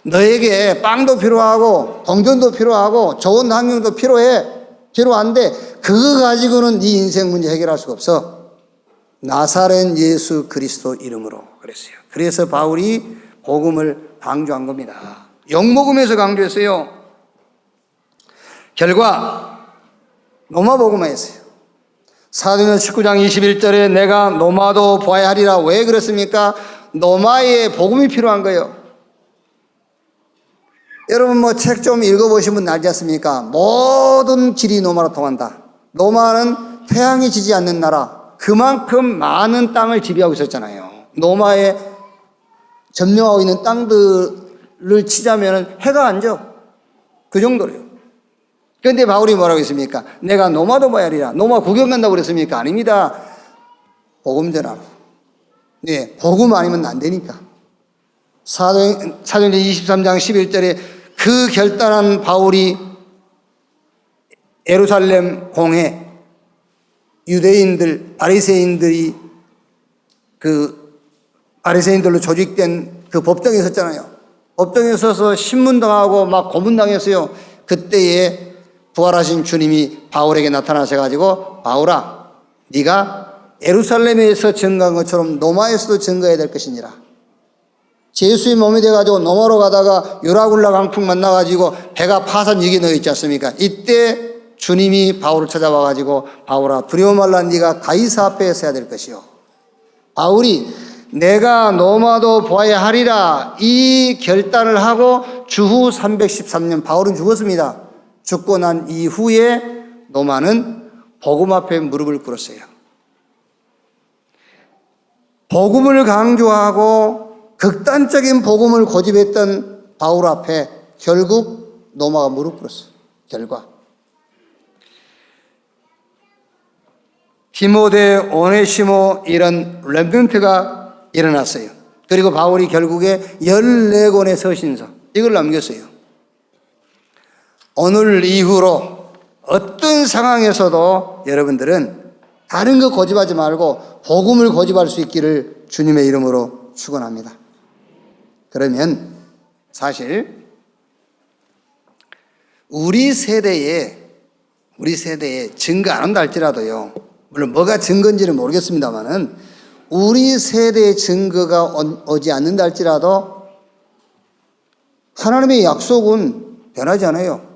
너에게 빵도 필요하고 동전도 필요하고 좋은 환경도 필요한데 그거 가지고는 네 인생 문제 해결할 수가 없어. 나사렛 예수 그리스도 이름으로 그랬어요. 그래서 바울이 복음을 강조한 겁니다. 욕먹으면서 강조했어요. 결과 로마 복음만 했어요. 사도행전 19장 21절에 내가 로마도 보아야 하리라. 왜 그렇습니까? 로마에 복음이 필요한 거예요. 여러분 뭐 책 좀 읽어보시면 알지 않습니까? 모든 길이 로마로 통한다. 로마는 태양이 지지 않는 나라. 그만큼 많은 땅을 지배하고 있었잖아요. 로마에 점령하고 있는 땅들을 치자면 해가 안 져. 그 정도래요. 그런데 바울이 뭐라고 했습니까? 내가 로마도 봐야 하리라. 로마 구경 간다고 그랬습니까? 아닙니다. 복음 전하라. 네, 복음 아니면 안 되니까. 사도행전 23장 11절에 그 결단한 바울이 예루살렘 공회 유대인들, 바리새인들이 바리새인들로 조직된 그 법정에 섰잖아요. 법정에 서서 신문당하고 막 고문당했어요. 그때에 부활하신 주님이 바울에게 나타나셔가지고 바울아, 네가 예루살렘에서 증거한 것처럼 로마에서도 증거해야 될 것이니라. 예수의 몸이 돼가지고 로마로 가다가 유라굴라 강풍 만나가지고 배가 파산 여기 넣어 있지 않습니까? 이때 주님이 바울을 찾아와가지고 바울아 두려워 말라 네가 가이사 앞에 서야 될 것이요. 바울이 내가 로마도 보아야 하리라 이 결단을 하고 주후 313년 바울은 죽었습니다. 죽고 난 이후에 로마는 복음 앞에 무릎을 꿇었어요. 복음을 강조하고 극단적인 복음을 고집했던 바울 앞에 결국 로마가 무릎 꿇었어요. 결과 디모데, 오네시모 이런 렘넌트가 일어났어요. 그리고 바울이 결국에 14권의 서신서 이걸 남겼어요. 오늘 이후로 어떤 상황에서도 여러분들은 다른 거 고집하지 말고 복음을 고집할 수 있기를 주님의 이름으로 축원합니다. 그러면 사실 우리 세대에 증거 안 한다 할지라도요, 물론 뭐가 증거인지는 모르겠습니다만은 우리 세대의 증거가 오지 않는다 할지라도 하나님의 약속은 변하지 않아요.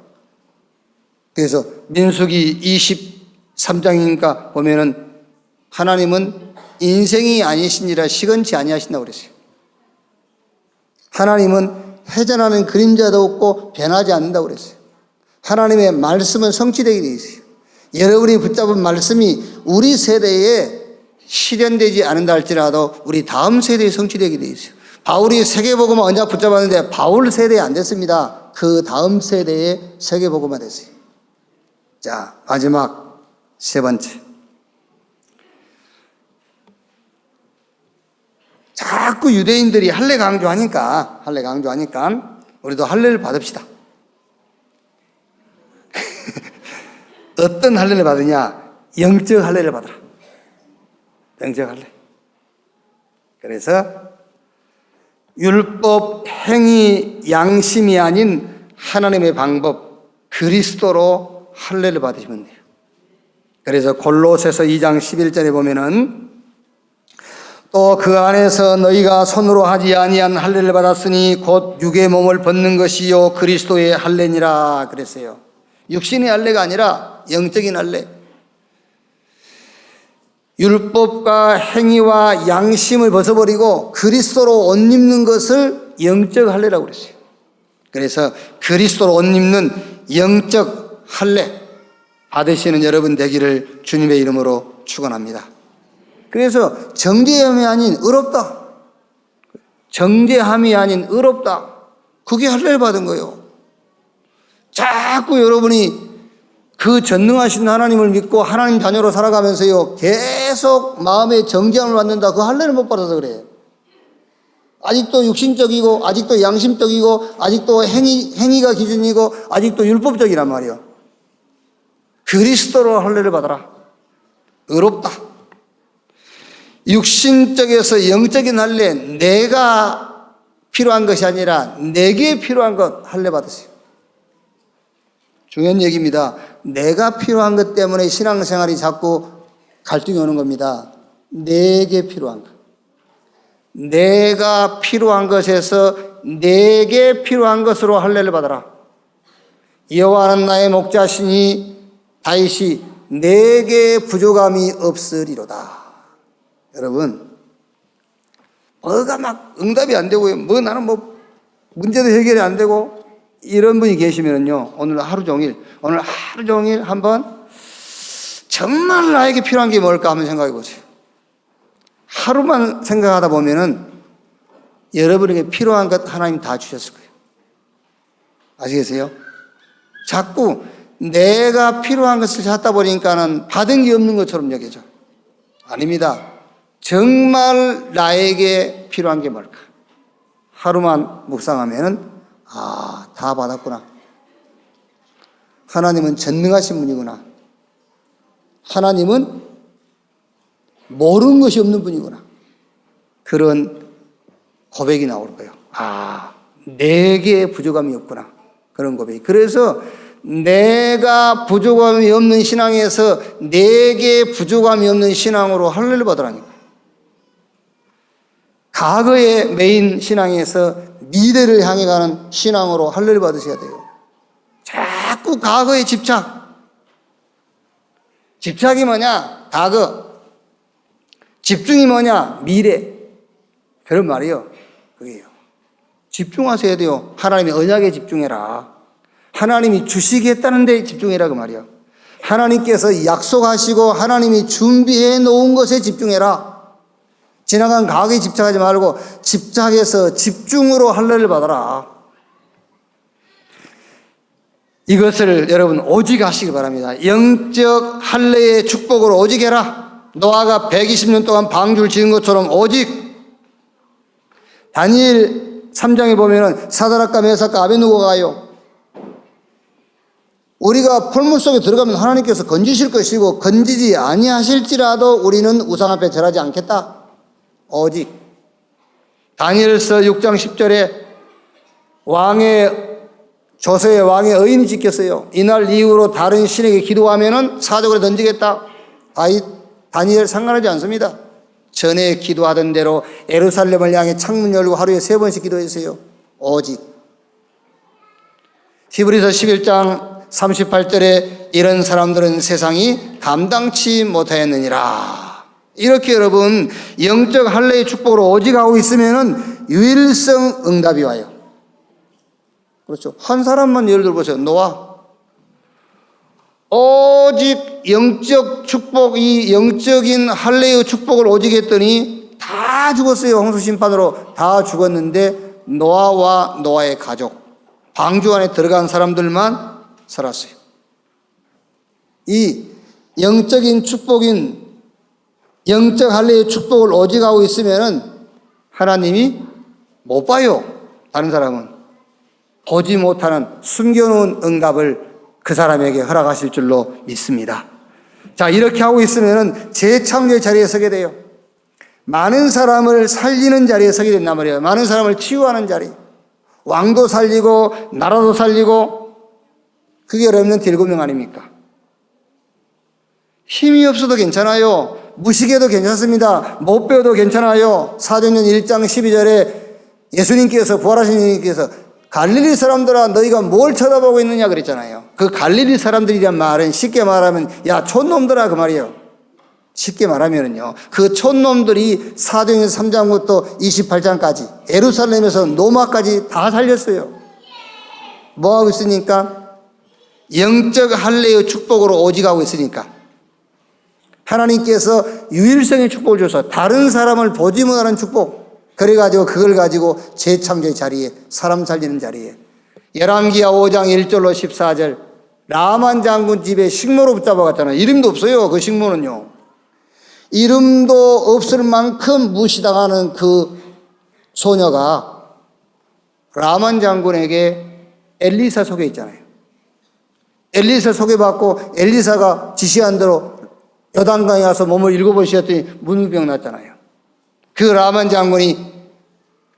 그래서 민수기 23장인가 보면은 하나님은 인생이 아니시니라 시건치 아니하신다고 그랬어요. 하나님은 회전하는 그림자도 없고 변하지 않는다고 그랬어요. 하나님의 말씀은 성취되게 되어 있어요. 여러분이 붙잡은 말씀이 우리 세대에 실현되지 않는다 할지라도 우리 다음 세대에 성취되게 되어 있어요. 바울이 세계복음을 언제 붙잡았는데 바울 세대에 안 됐습니다. 그 다음 세대에 세계복음화 됐어요. 자, 마지막 세 번째. 자꾸 유대인들이 할례 강조하니까 우리도 할례를 받읍시다. 어떤 할례를 받으냐? 영적 할례를 받으라. 영적 할례. 그래서 율법, 행위, 양심이 아닌 하나님의 방법, 그리스도로 할례를 받으시면 돼요. 그래서 골로새서 2장 11절에 보면은 또 그 안에서 너희가 손으로 하지 아니한 할례를 받았으니 곧 육의 몸을 벗는 것이요 그리스도의 할례니라 그랬어요. 육신의 할례가 아니라 영적인 할례. 율법과 행위와 양심을 벗어버리고 그리스도로 옷 입는 것을 영적 할례라고 그랬어요. 그래서 그리스도로 옷 입는 영적 할례 받으시는 여러분 되기를 주님의 이름으로 축원합니다. 그래서 정죄함이 아닌 의롭다. 정죄함이 아닌 의롭다. 그게 할례를 받은 거예요. 자꾸 여러분이 그 전능하신 하나님을 믿고 하나님 자녀로 살아가면서요 계속 마음에 정죄함을 받는다. 그 할례를 못 받아서 그래요. 아직도 육신적이고 아직도 양심적이고 아직도 행위가 기준이고 아직도 율법적이란 말이에요. 그리스도로 할례를 받아라. 의롭다. 육신적에서 영적인 할례, 내가 필요한 것이 아니라 내게 필요한 것 할례 받으세요. 중요한 얘기입니다. 내가 필요한 것 때문에 신앙생활이 자꾸 갈등이 오는 겁니다. 내게 필요한 것. 내가 필요한 것에서 내게 필요한 것으로 할례를 받아라. 여호와는 나의 목자시니 다윗이 내게 부족함이 없으리로다. 여러분, 뭐가 막 응답이 안 되고요. 나는 문제도 해결이 안 되고 이런 분이 계시면요. 오늘 하루 종일 한번 정말 나에게 필요한 게 뭘까 한번 생각해 보세요. 하루만 생각하다 보면은 여러분에게 필요한 것 하나님 다 주셨을 거예요. 아시겠어요? 자꾸 내가 필요한 것을 찾다 보니까는 받은 게 없는 것처럼 여겨져. 아닙니다. 정말 나에게 필요한 게 뭘까? 하루만 묵상하면은 다 받았구나. 하나님은 전능하신 분이구나. 하나님은 모르는 것이 없는 분이구나. 그런 고백이 나올 거예요. 내게 부족함이 없구나. 그런 고백이. 그래서 내가 부족함이 없는 신앙에서 내게 부족함이 없는 신앙으로 할례를 받으라니까. 과거의 메인 신앙에서 미래를 향해 가는 신앙으로 할례를 받으셔야 돼요. 자꾸 과거에 집착이 뭐냐? 과거. 집중이 뭐냐? 미래. 그런 말이요. 그게요. 집중하셔야 돼요. 하나님의 언약에 집중해라. 하나님이 주시겠다는 데 집중해라 그 말이야. 하나님께서 약속하시고 하나님이 준비해 놓은 것에 집중해라. 지나간 과거에 집착하지 말고 집착해서 집중으로 할례를 받아라. 이것을 여러분 오직 하시기 바랍니다. 영적 할례의 축복으로 오직 해라. 노아가 120년 동안 방주를 지은 것처럼 오직. 다니엘 3장에 보면은 사드락과 메삭과 아벤누고가요. 우리가 풀물 속에 들어가면 하나님께서 건지실 것이고 건지지 아니하실지라도 우리는 우상 앞에 절하지 않겠다. 오직. 다니엘서 6장 10절에 조서의 왕의 의인이 지켰어요. 이날 이후로 다른 신에게 기도하면은 사적으로 던지겠다. 다니엘 상관하지 않습니다. 전에 기도하던 대로 예루살렘을 향해 창문 열고 하루에 3번씩 기도했어요. 오직. 히브리서 11장 38절에 이런 사람들은 세상이 감당치 못하였느니라. 이렇게 여러분 영적 할례의 축복으로 오직 하고 있으면은 유일성 응답이 와요. 그렇죠. 한 사람만 예를 들어 보세요. 노아. 오직 영적 축복, 이 영적인 할례의 축복을 오직 했더니 다 죽었어요. 홍수 심판으로 다 죽었는데 노아와 노아의 가족, 방주 안에 들어간 사람들만 살았어요. 이 영적인 축복인 영적 할례의 축복을 오직 하고 있으면은 하나님이 못 봐요. 다른 사람은 보지 못하는 숨겨놓은 응답을 그 사람에게 허락하실 줄로 믿습니다. 자, 이렇게 하고 있으면은 재창조의 자리에 서게 돼요. 많은 사람을 살리는 자리에 서게 된단 말이에요. 많은 사람을 치유하는 자리. 왕도 살리고 나라도 살리고. 그게 렘넌트 7명 아닙니까? 힘이 없어도 괜찮아요. 무식해도 괜찮습니다. 못 배워도 괜찮아요. 사도행전 1장 12절에 예수님께서, 부활하신 예수님께서 갈릴리 사람들아 너희가 뭘 쳐다보고 있느냐 그랬잖아요. 그 갈릴리 사람들이란 말은 쉽게 말하면 야 촌놈들아 그 말이에요. 쉽게 말하면은요, 그 촌놈들이 사도행전 3장부터 28장까지 예루살렘에서 노마까지 다 살렸어요. 뭐 하고 있으니까? 영적 할례의 축복으로 오직 하고 있으니까. 하나님께서 유일성의 축복을 줘서 다른 사람을 보지 못하는 축복, 그래가지고 그걸 가지고 재창조의 자리에, 사람 살리는 자리에. 열왕기하 5장 1절로 14절 라만 장군 집에 식모로 붙잡아갔잖아요. 이름도 없어요. 그 식모는요. 이름도 없을 만큼 무시당하는 그 소녀가 라만 장군에게 엘리사 소개 있잖아요. 엘리사 소개받고 엘리사가 지시한 대로 요단강에 가서 몸을 7번 씻었더니 문무병 났잖아요. 그 라만 장군이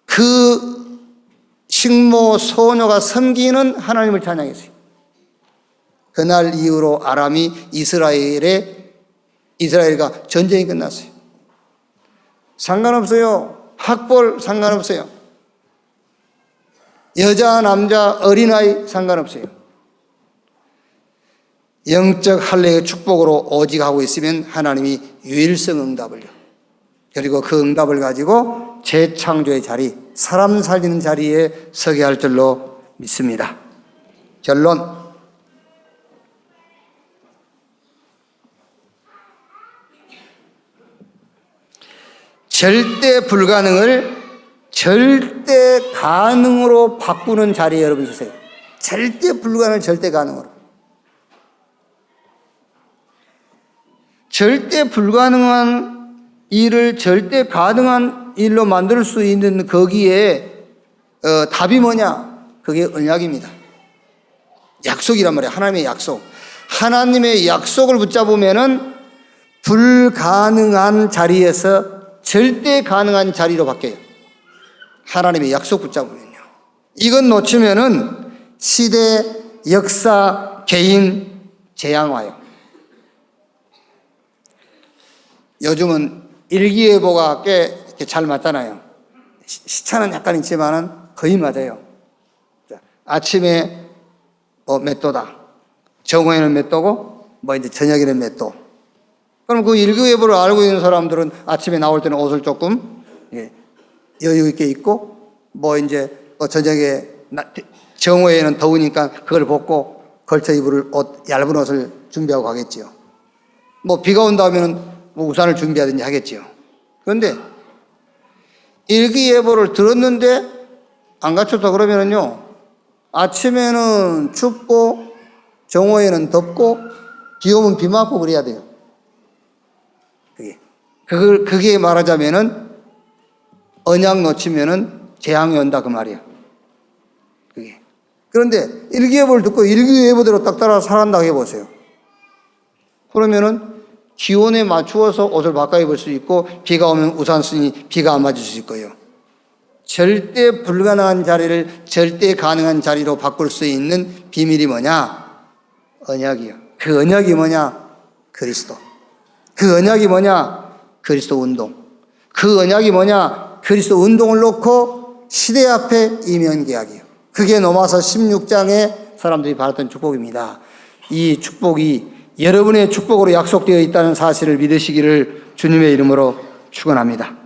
그 식모 소녀가 섬기는 하나님을 찬양했어요. 그날 이후로 아람이 이스라엘과 전쟁이 끝났어요. 상관없어요. 학벌 상관없어요. 여자, 남자, 어린아이 상관없어요. 영적 할례의 축복으로 오직 하고 있으면 하나님이 유일성 응답을요. 그리고 그 응답을 가지고 재창조의 자리, 사람 살리는 자리에 서게 할 줄로 믿습니다. 결론. 절대 불가능을 절대 가능으로 바꾸는 자리에 여러분 있으세요. 절대 불가능을 절대 가능으로. 절대 불가능한 일을 절대 가능한 일로 만들 수 있는 거기에 답이 뭐냐? 그게 언약입니다. 약속이란 말이에요. 하나님의 약속. 하나님의 약속을 붙잡으면은 불가능한 자리에서 절대 가능한 자리로 바뀌어요. 하나님의 약속 붙잡으면요. 이건 놓치면은 시대, 역사, 개인 재앙 와요. 요즘은 일기예보가 꽤 잘 맞잖아요. 시차는 약간 있지만은 거의 맞아요. 아침에 몇 도다. 정오에는 몇 도고, 이제 저녁에는 몇 도. 그럼 그 일교예보를 알고 있는 사람들은 아침에 나올 때는 옷을 조금 여유 있게 입고, 뭐 이제 저녁에 정오에는 더우니까 그걸 벗고 걸쳐 입을 옷, 얇은 옷을 준비하고 가겠지요. 뭐 비가 온다 하면은 뭐 우산을 준비하든지 하겠지요. 그런데 일기예보를 들었는데 안 갖췄다 그러면은요, 아침에는 춥고 정오에는 덥고 비 오면 비 맞고 그래야 돼요. 그게 말하자면은 언약 놓치면은 재앙이 온다 그 말이야. 그게. 그런데 일기예보를 듣고 일기예보대로 딱 따라 살아간다고 해보세요. 그러면은 기온에 맞추어서 옷을 바꿔 입을 수 있고, 비가 오면 우산 쓰니 비가 안 맞을 수 있고요. 절대 불가능한 자리를 절대 가능한 자리로 바꿀 수 있는 비밀이 뭐냐? 언약이요. 그 언약이 뭐냐? 그리스도. 그 언약이 뭐냐? 그리스도 운동. 그 언약이 뭐냐? 그리스도 운동을 놓고 시대 앞에 이면계약이요. 그게 로마서 16장에 사람들이 받았던 축복입니다. 이 축복이 여러분의 축복으로 약속되어 있다는 사실을 믿으시기를 주님의 이름으로 축원합니다.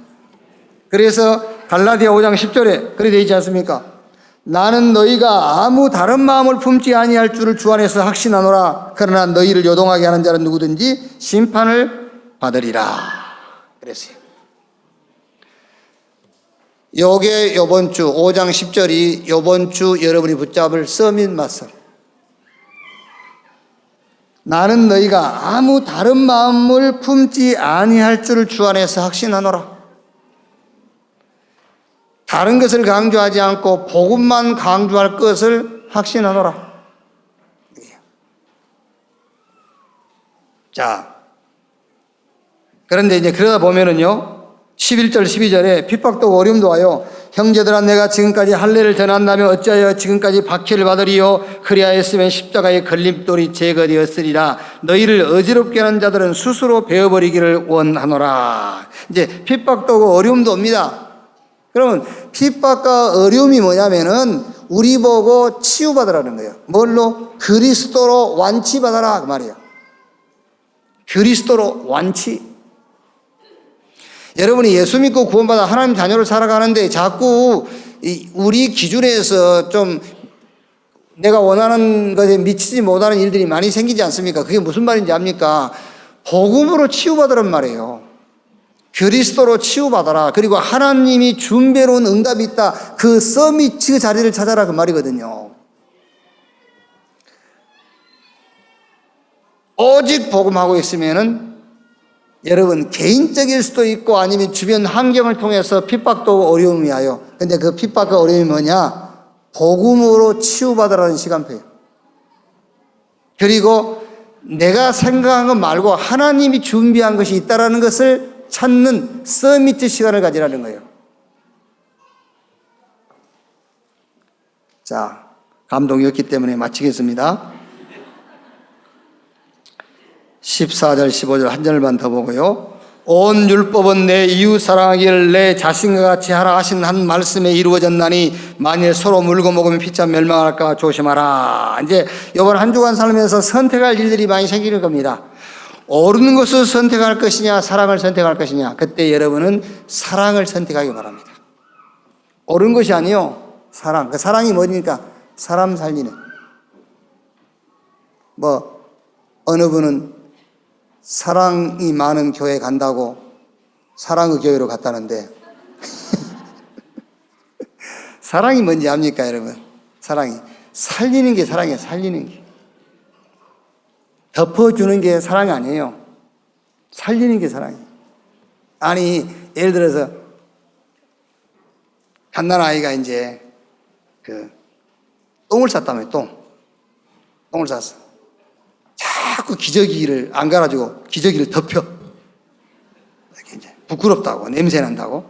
그래서 갈라디아 5장 10절에 그렇게 되어 있지 않습니까? 나는 너희가 아무 다른 마음을 품지 아니할 줄을 주 안에서 확신하노라. 그러나 너희를 요동하게 하는 자는 누구든지 심판을 받으리라. 그랬어요. 요게 요번 주 5장 10절이 요번 주 여러분이 붙잡을 서밋 마설. 나는 너희가 아무 다른 마음을 품지 아니할 줄을 주 안에서 확신하노라. 다른 것을 강조하지 않고 복음만 강조할 것을 확신하노라. 자, 그런데 이제 그러다 보면은요, 11절 12절에 핍박도 어려움도 와요. 형제들아, 내가 지금까지 할례를 전한다면 어찌하여 지금까지 박해를 받으리요? 그리하였으면 십자가의 걸림돌이 제거되었으리라. 너희를 어지럽게 하는 자들은 스스로 베어버리기를 원하노라. 이제 핍박도 어려움도 옵니다. 그러면 핍박과 어려움이 뭐냐면은 우리 보고 치유받으라는 거예요. 뭘로? 그리스도로 완치받아라 그 말이에요. 그리스도로 완치. 여러분이 예수 믿고 구원받아 하나님 자녀로 살아가는데 자꾸 우리 기준에서 좀 내가 원하는 것에 미치지 못하는 일들이 많이 생기지 않습니까? 그게 무슨 말인지 압니까? 복음으로 치유받으란 말이에요. 그리스도로 치유받아라. 그리고 하나님이 준비해놓은 응답이 있다. 그 서밋 자리를 찾아라 그 말이거든요. 오직 복음하고 있으면은 여러분 개인적일 수도 있고 아니면 주변 환경을 통해서 핍박도 어려움이 와요. 근데 그 핍박과 어려움이 뭐냐? 복음으로 치유받으라는 시간표예요. 그리고 내가 생각한 것 말고 하나님이 준비한 것이 있다라는 것을 찾는 서밋 시간을 가지라는 거예요. 자, 감동이었기 때문에 마치겠습니다. 14절 15절 한 절만 더 보고요. 온 율법은 내 이웃 사랑하기를 내 자신과 같이 하라 하신 한 말씀에 이루어졌나니 만일 서로 물고 먹으면 피차 멸망할까 조심하라. 이제 이번 한 주간 살면서 선택할 일들이 많이 생기는 겁니다. 옳은 것을 선택할 것이냐 사랑을 선택할 것이냐. 그때 여러분은 사랑을 선택하기 바랍니다. 옳은 것이 아니요, 사랑. 그 사랑이 뭐니까? 사람 살리는. 뭐 어느 분은 사랑이 많은 교회 간다고 사랑의 교회로 갔다는데 사랑이 뭔지 압니까 여러분? 사랑이 살리는 게 사랑이에요. 살리는 게 덮어주는 게 사랑이 아니에요. 살리는 게 사랑이에요. 아니 예를 들어서 갓난아이가 이제 똥을 쌌다며. 똥을 쌌어. 자꾸 기저귀를 안 갈아주고 기저귀를 덮여. 이렇게 이제 부끄럽다고, 냄새 난다고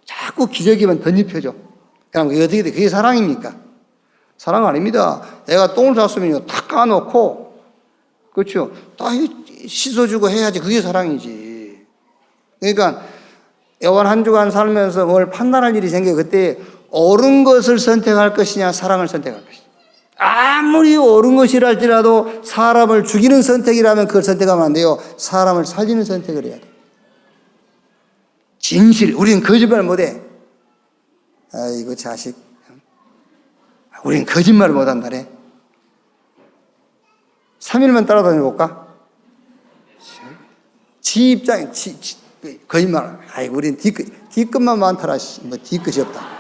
자꾸 기저귀만 덧입혀줘. 그럼 그게 어떻게 돼? 그게 사랑입니까? 사랑 아닙니다. 애가 똥을 쌌으면 다 까놓고, 그렇죠? 다 씻어주고 해야지. 그게 사랑이지. 그러니까 이번 한 주간 살면서 뭘 판단할 일이 생겨요. 그때 옳은 것을 선택할 것이냐 사랑을 선택할 것이냐. 아무리 옳은 것이라 할지라도 사람을 죽이는 선택이라면 그걸 선택하면 안 돼요. 사람을 살리는 선택을 해야 돼. 진실, 우리는 거짓말 못해. 아이고 자식, 우리는 거짓말을 못한다네. 3일만 따라다녀 볼까? 지 입장에 거짓말. 아이고 우리는 뒤끝만 많더라. 뭐 뒤끝이 없다.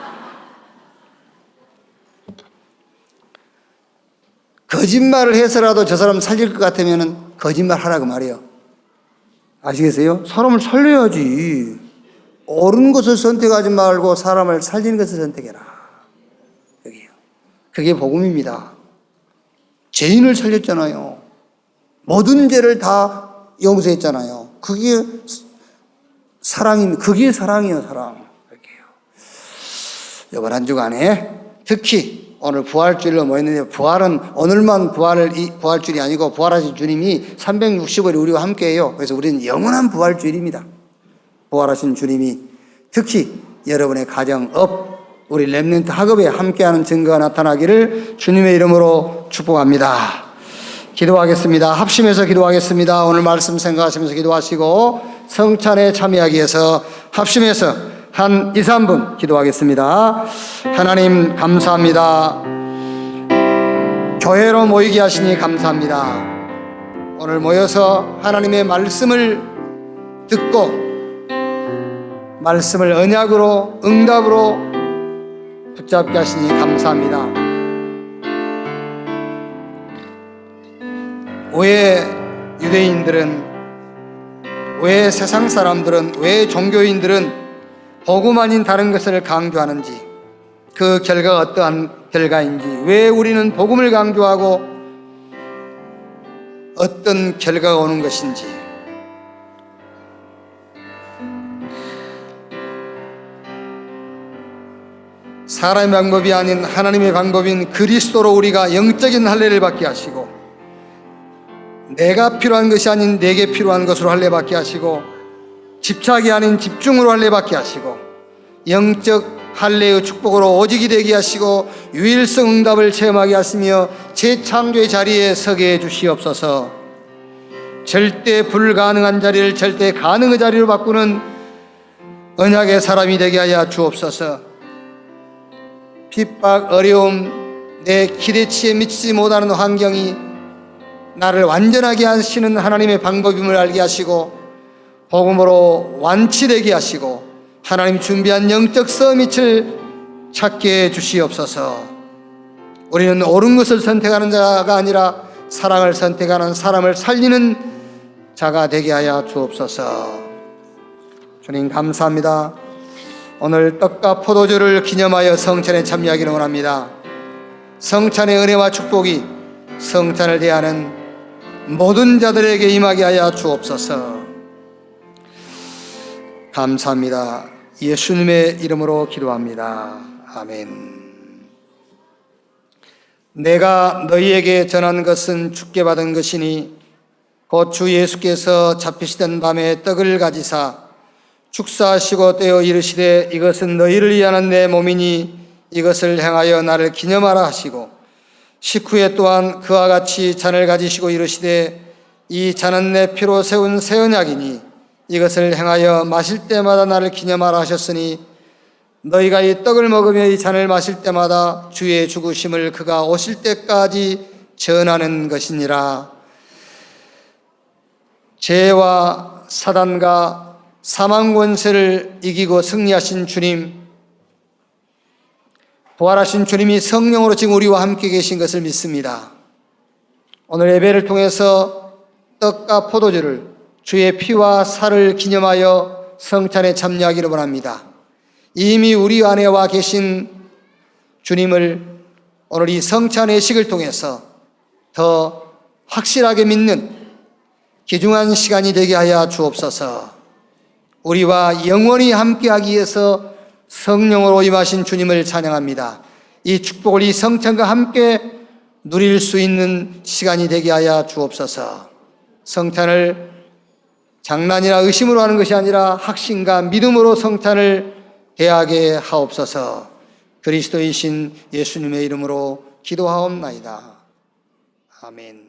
거짓말을 해서라도 저 사람 살릴 것 같으면 거짓말 하라고 말이에요. 아시겠어요? 사람을 살려야지. 옳은 것을 선택하지 말고 사람을 살리는 것을 선택해라. 여기요. 그게 복음입니다. 죄인을 살렸잖아요. 모든 죄를 다 용서했잖아요. 그게 사랑입니다. 그게 사랑이에요, 사랑. 이렇게요. 이번 한 주간에 특히 오늘 부활주일로 모였는데, 부활은 오늘만 부활주일이 아니고 부활하신 주님이 360일 우리와 함께해요. 그래서 우리는 영원한 부활주일입니다. 부활하신 주님이 특히 여러분의 가정, 업, 우리 렘넌트 학업에 함께하는 증거가 나타나기를 주님의 이름으로 축복합니다. 기도하겠습니다. 합심해서 기도하겠습니다. 오늘 말씀 생각하시면서 기도하시고 성찬에 참여하기 위해서 합심해서 한 2, 3분 기도하겠습니다. 하나님 감사합니다. 교회로 모이게 하시니 감사합니다. 오늘 모여서 하나님의 말씀을 듣고 말씀을 언약으로 응답으로 붙잡게 하시니 감사합니다. 왜 유대인들은, 왜 세상 사람들은, 왜 종교인들은 복음 아닌 다른 것을 강조하는지, 그 결과가 어떠한 결과인지, 왜 우리는 복음을 강조하고 어떤 결과가 오는 것인지, 사람의 방법이 아닌 하나님의 방법인 그리스도로 우리가 영적인 할례를 받게 하시고, 내가 필요한 것이 아닌 내게 필요한 것으로 할례 받게 하시고, 집착이 아닌 집중으로 할례 받게 하시고, 영적 할례의 축복으로 오직이 되게 하시고 유일성 응답을 체험하게 하시며 재창조의 자리에 서게 해 주시옵소서. 절대 불가능한 자리를 절대 가능의 자리로 바꾸는 언약의 사람이 되게 하여 주옵소서. 핍박, 어려움, 내 기대치에 미치지 못하는 환경이 나를 완전하게 하시는 하나님의 방법임을 알게 하시고 복음으로 완치되게 하시고 하나님이 준비한 영적 서밋을 찾게 해 주시옵소서. 우리는 옳은 것을 선택하는 자가 아니라 사랑을 선택하는, 사람을 살리는 자가 되게 하여 주옵소서. 주님 감사합니다. 오늘 떡과 포도주를 기념하여 성찬에 참여하기를 원합니다. 성찬의 은혜와 축복이 성찬을 대하는 모든 자들에게 임하게 하여 주옵소서. 감사합니다. 예수님의 이름으로 기도합니다. 아멘. 내가 너희에게 전한 것은 주께 받은 것이니 곧 주 예수께서 잡히시던 밤에 떡을 가지사 축사하시고 떼어 이르시되 이것은 너희를 위하는 내 몸이니 이것을 행하여 나를 기념하라 하시고, 식후에 또한 그와 같이 잔을 가지시고 이르시되 이 잔은 내 피로 세운 새 언약이니 이것을 행하여 마실 때마다 나를 기념하라 하셨으니 너희가 이 떡을 먹으며 이 잔을 마실 때마다 주의 죽으심을 그가 오실 때까지 전하는 것이니라. 죄와 사단과 사망 권세를 이기고 승리하신 주님, 부활하신 주님이 성령으로 지금 우리와 함께 계신 것을 믿습니다. 오늘 예배를 통해서 떡과 포도주를 주의 피와 살을 기념하여 성찬에 참여하기를 원합니다. 이미 우리 안에 와 계신 주님을 오늘 이 성찬의 식을 통해서 더 확실하게 믿는 귀중한 시간이 되게 하여 주옵소서. 우리와 영원히 함께하기 위해서 성령으로 임하신 주님을 찬양합니다. 이 축복을 이 성찬과 함께 누릴 수 있는 시간이 되게 하여 주옵소서. 성찬을 장난이나 의심으로 하는 것이 아니라 확신과 믿음으로 성찬을 대하게 하옵소서. 그리스도이신 예수님의 이름으로 기도하옵나이다. 아멘.